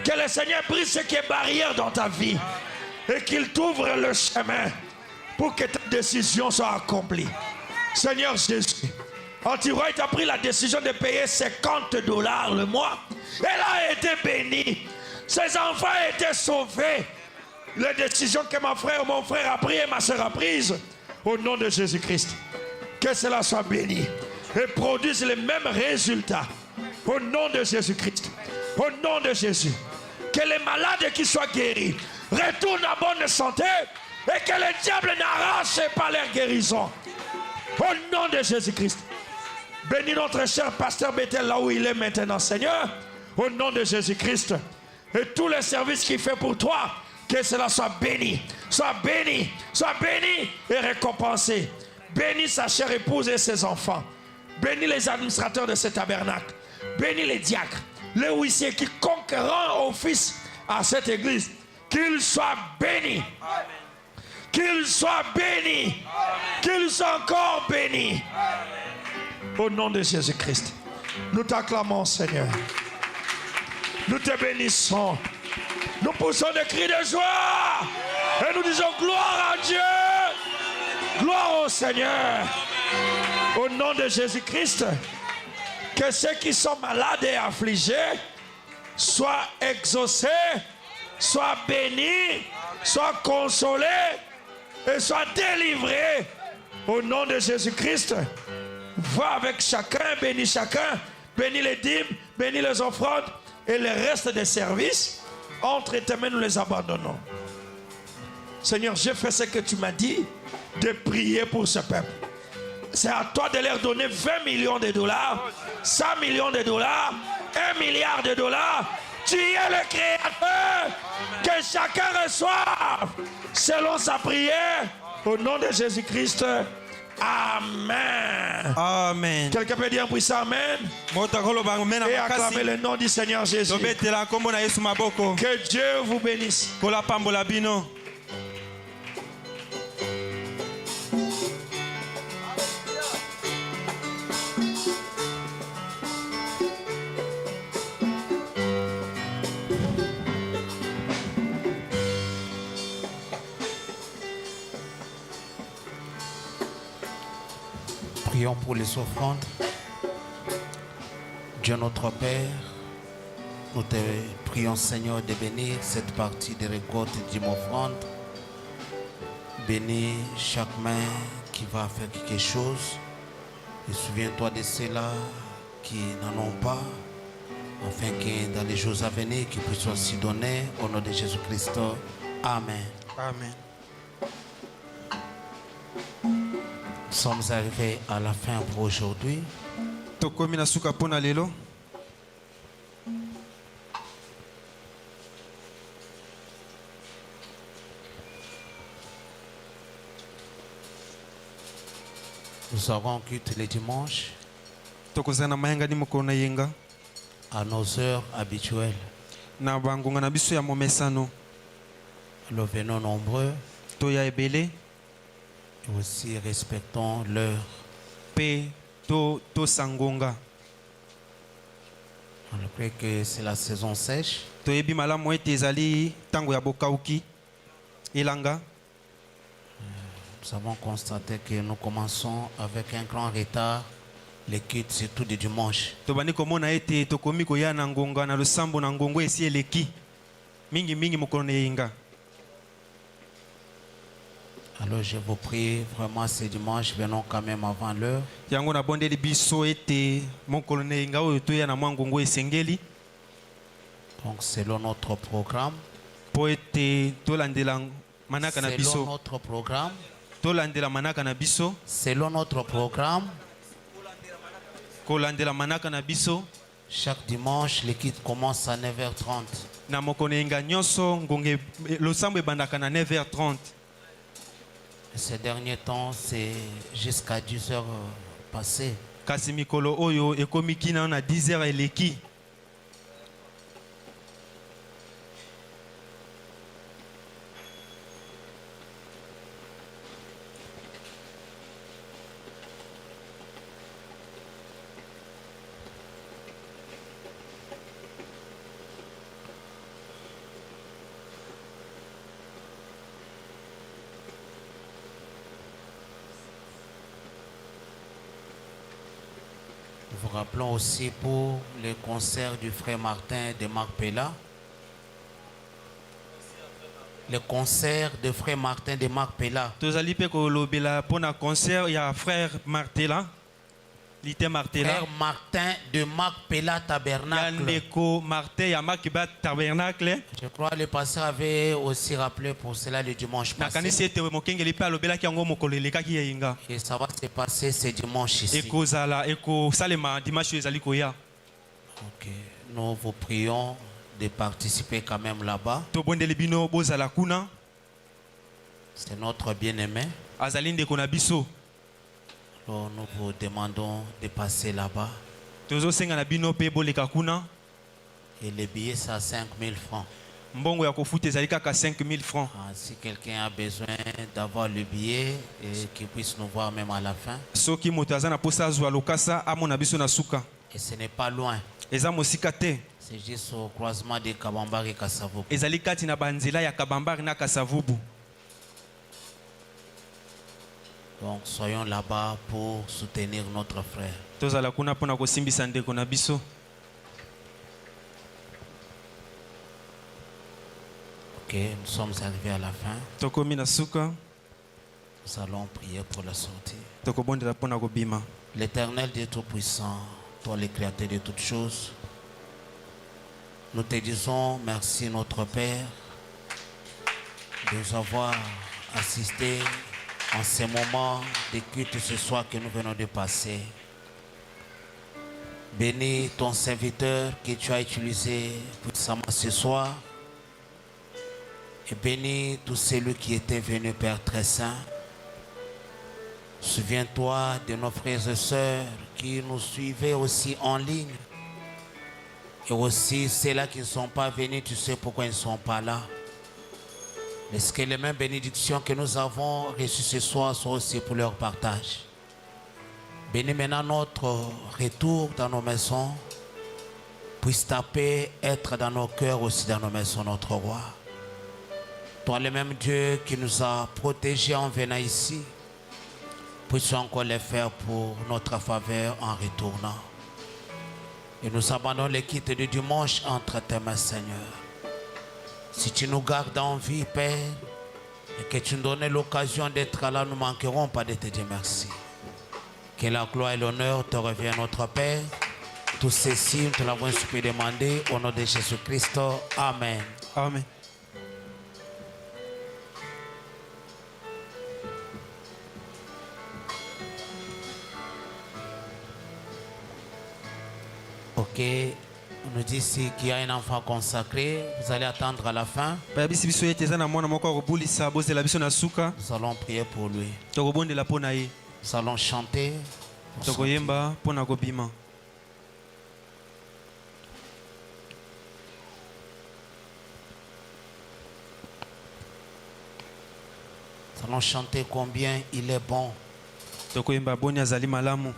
Que le Seigneur brise ce qui est barrière dans ta vie. Et qu'il t'ouvre le chemin pour que ta décision soit accomplie. Seigneur Jésus, Anti-Wright a pris la décision de payer $50 le mois. Elle a été bénie. Ses enfants étaient sauvés. Les décisions que mon frère a prises et ma soeur a prises, au nom de Jésus-Christ, que cela soit béni et produise les mêmes résultats. Au nom de Jésus-Christ. Au nom de Jésus. Que les malades qui soient guéris retournent en bonne santé et que le diable n'arrache pas leur guérison. Au nom de Jésus-Christ. Bénis notre cher pasteur Bethel là où il est maintenant, Seigneur. Au nom de Jésus-Christ. Et tous les services qu'il fait pour toi, que cela soit béni. Soit béni. Soit béni et récompensé. Bénis sa chère épouse et ses enfants. Bénis les administrateurs de ce tabernacle. Bénis les diacres, les huissiers qui conquérant office à cette église. Qu'ils soient bénis. Qu'ils soient bénis. Qu'ils soient encore bénis. Au nom de Jésus-Christ. Nous t'acclamons, Seigneur. Nous te bénissons. Nous poussons des cris de joie. Et nous disons gloire à Dieu. Gloire au Seigneur. Au nom de Jésus-Christ. Que ceux qui sont malades et affligés soient exaucés, soient bénis, soient consolés et soient délivrés. Au nom de Jésus-Christ. Va avec chacun, bénis les dîmes, bénis les offrandes et le reste des services. Entre tes mains, nous les abandonnons. Seigneur, j'ai fait ce que tu m'as dit, de prier pour ce peuple. C'est à toi de leur donner 20 millions de dollars, 100 millions de dollars, 1 milliard de dollars. Tu es le Créateur. Que chacun reçoive selon sa prière. Au nom de Jésus-Christ. Amen. Amen. Quelqu'un peut dire puissant Amen. Et acclamer le nom du Seigneur Jésus. Que Dieu vous bénisse. Prions pour les offrandes. Dieu notre Père, nous te prions Seigneur de bénir cette partie de récolte d'une offrande. Bénis chaque main qui va faire quelque chose. Et souviens-toi de ceux-là qui n'en ont pas, afin que dans les jours à venir, qu'ils puissent aussi donner au nom de Jésus-Christ. Amen. Amen. Nous sommes arrivés à la fin pour aujourd'hui. Nous avons culte les dimanches à nos heures habituelles. Na bangonga na biso ya momesano. Nous venons nombreux. Toya ebele. Et aussi respectons l'heure. Pe to sangonga. On croit que c'est la saison sèche. Toyebi malamu ete ezali tango ya bokauki. Elanga. Nous avons constaté que nous commençons avec un grand retard les cultes, surtout du dimanche. Tobani komona ete tokomi koya na ngonga na losambo na ngongo esi eleki. Mingi mokolo na yenga. Alors je vous prie vraiment ce dimanche, venons quand même avant l'heure. Yango na bondeli biso ete mokolo na yenga oyo toya na ngongo esengeli. Donc selon notre programme. Po ete tolandela manaka na biso. Selon notre programme. Tolandela manaka na biso. Selon notre programme. Kolandela manaka na biso. Chaque dimanche, le culte commence à 9h30. Na mokolo yenga nyonso ngonge losambo ebandaka na 9h30. Ces derniers temps, c'est jusqu'à 10h passé. Kasi mikolo oyo ekomi kina na 10h eleki. vous rappelons aussi pour le concert du frère Martin de Marc Pella. Le concert de frère Martin de Marc Pella. tozali pe kolobela pona concert ya frère Martela lite Martela Frère Martin de Marc Pella ya Tabernacle. ndeko Martin ya Makiba Tabernacle. Je crois que le pasteur avait aussi rappelé pour cela le dimanche nakanisi passé. ete mokengeli pe alobelaki yango mokolo elekaki ya yinga Et ça va se passer ce dimanche ici. ekozala ekosalema dimanche oyo ezali koya. Ok. Nous vous prions de participer quand même là-bas. tobondeli bino bozala kuna, C'est notre bien-aimé. azali ndeko na biso. Alors nous vous demandons de passer là-bas. tozosenga na bino pe boleka kuna. Et les billets, c'est à 5 000 francs. mbongo ya kofuta ezali kaka 5000 francs. Si quelqu'un a besoin d'avoir le billet et qu'il puisse nous voir même à la fin. soki moto aza na posa azwa lokasa amona biso na suka. Et ce n'est pas loin. eza mosika te, C'est juste au croisement de Kabambar et Kassavo. ezali kati na banzela ya kabambari na kasavubu. Donc soyons là-bas pour soutenir notre frère. tozala kuna mpona kosimbisa ndeko na biso. Ok, nous sommes arrivés à la fin. tokomi na suka, Nous allons prier pour la sortie. tokobondela mpona kobima. L'Éternel Dieu Tout-Puissant, toi le Créateur de toutes choses, nous te disons merci notre Père de nous avoir assistés en ce moment de culte ce soir que nous venons de passer. Bénis ton serviteur que tu as utilisé puissamment ce soir. Et bénis tous celui qui était venu, Père très saint. Souviens-toi de nos frères et sœurs qui nous suivaient aussi en ligne. Et aussi ceux-là qui ne sont pas venus, tu sais pourquoi ils ne sont pas là. Est-ce que les mêmes bénédictions que nous avons reçues ce soir sont aussi pour leur partage? Bénis maintenant notre retour dans nos maisons. Puisse ta paix être dans nos cœurs aussi dans nos maisons, notre roi. Toi le même Dieu qui nous a protégés en venant ici, puissions encore les faire pour notre faveur en retournant. Et nous abandonnons les kits de dimanche entre tes mains, Seigneur. Si tu nous gardes en vie, Père, et que tu nous donnes l'occasion d'être là, nous ne manquerons pas de te dire merci. Que la gloire et l'honneur te reviennent, notre Père. Tout ceci, nous te l'avons supplié demander au nom de Jésus-Christ. Amen. Amen. Ok, on nous dit ici qu'il y a un enfant consacré. Vous allez attendre à la fin. bayebisi biso ete eza na mwana moko akobulisa bozela biso na suka, Nous allons prier pour lui. tokobondela mpo na ye, Nous allons chanter. pour son tokoyemba mpo na kobima. Nous allons chanter combien il est bon. tokoyemba boni azali malamu.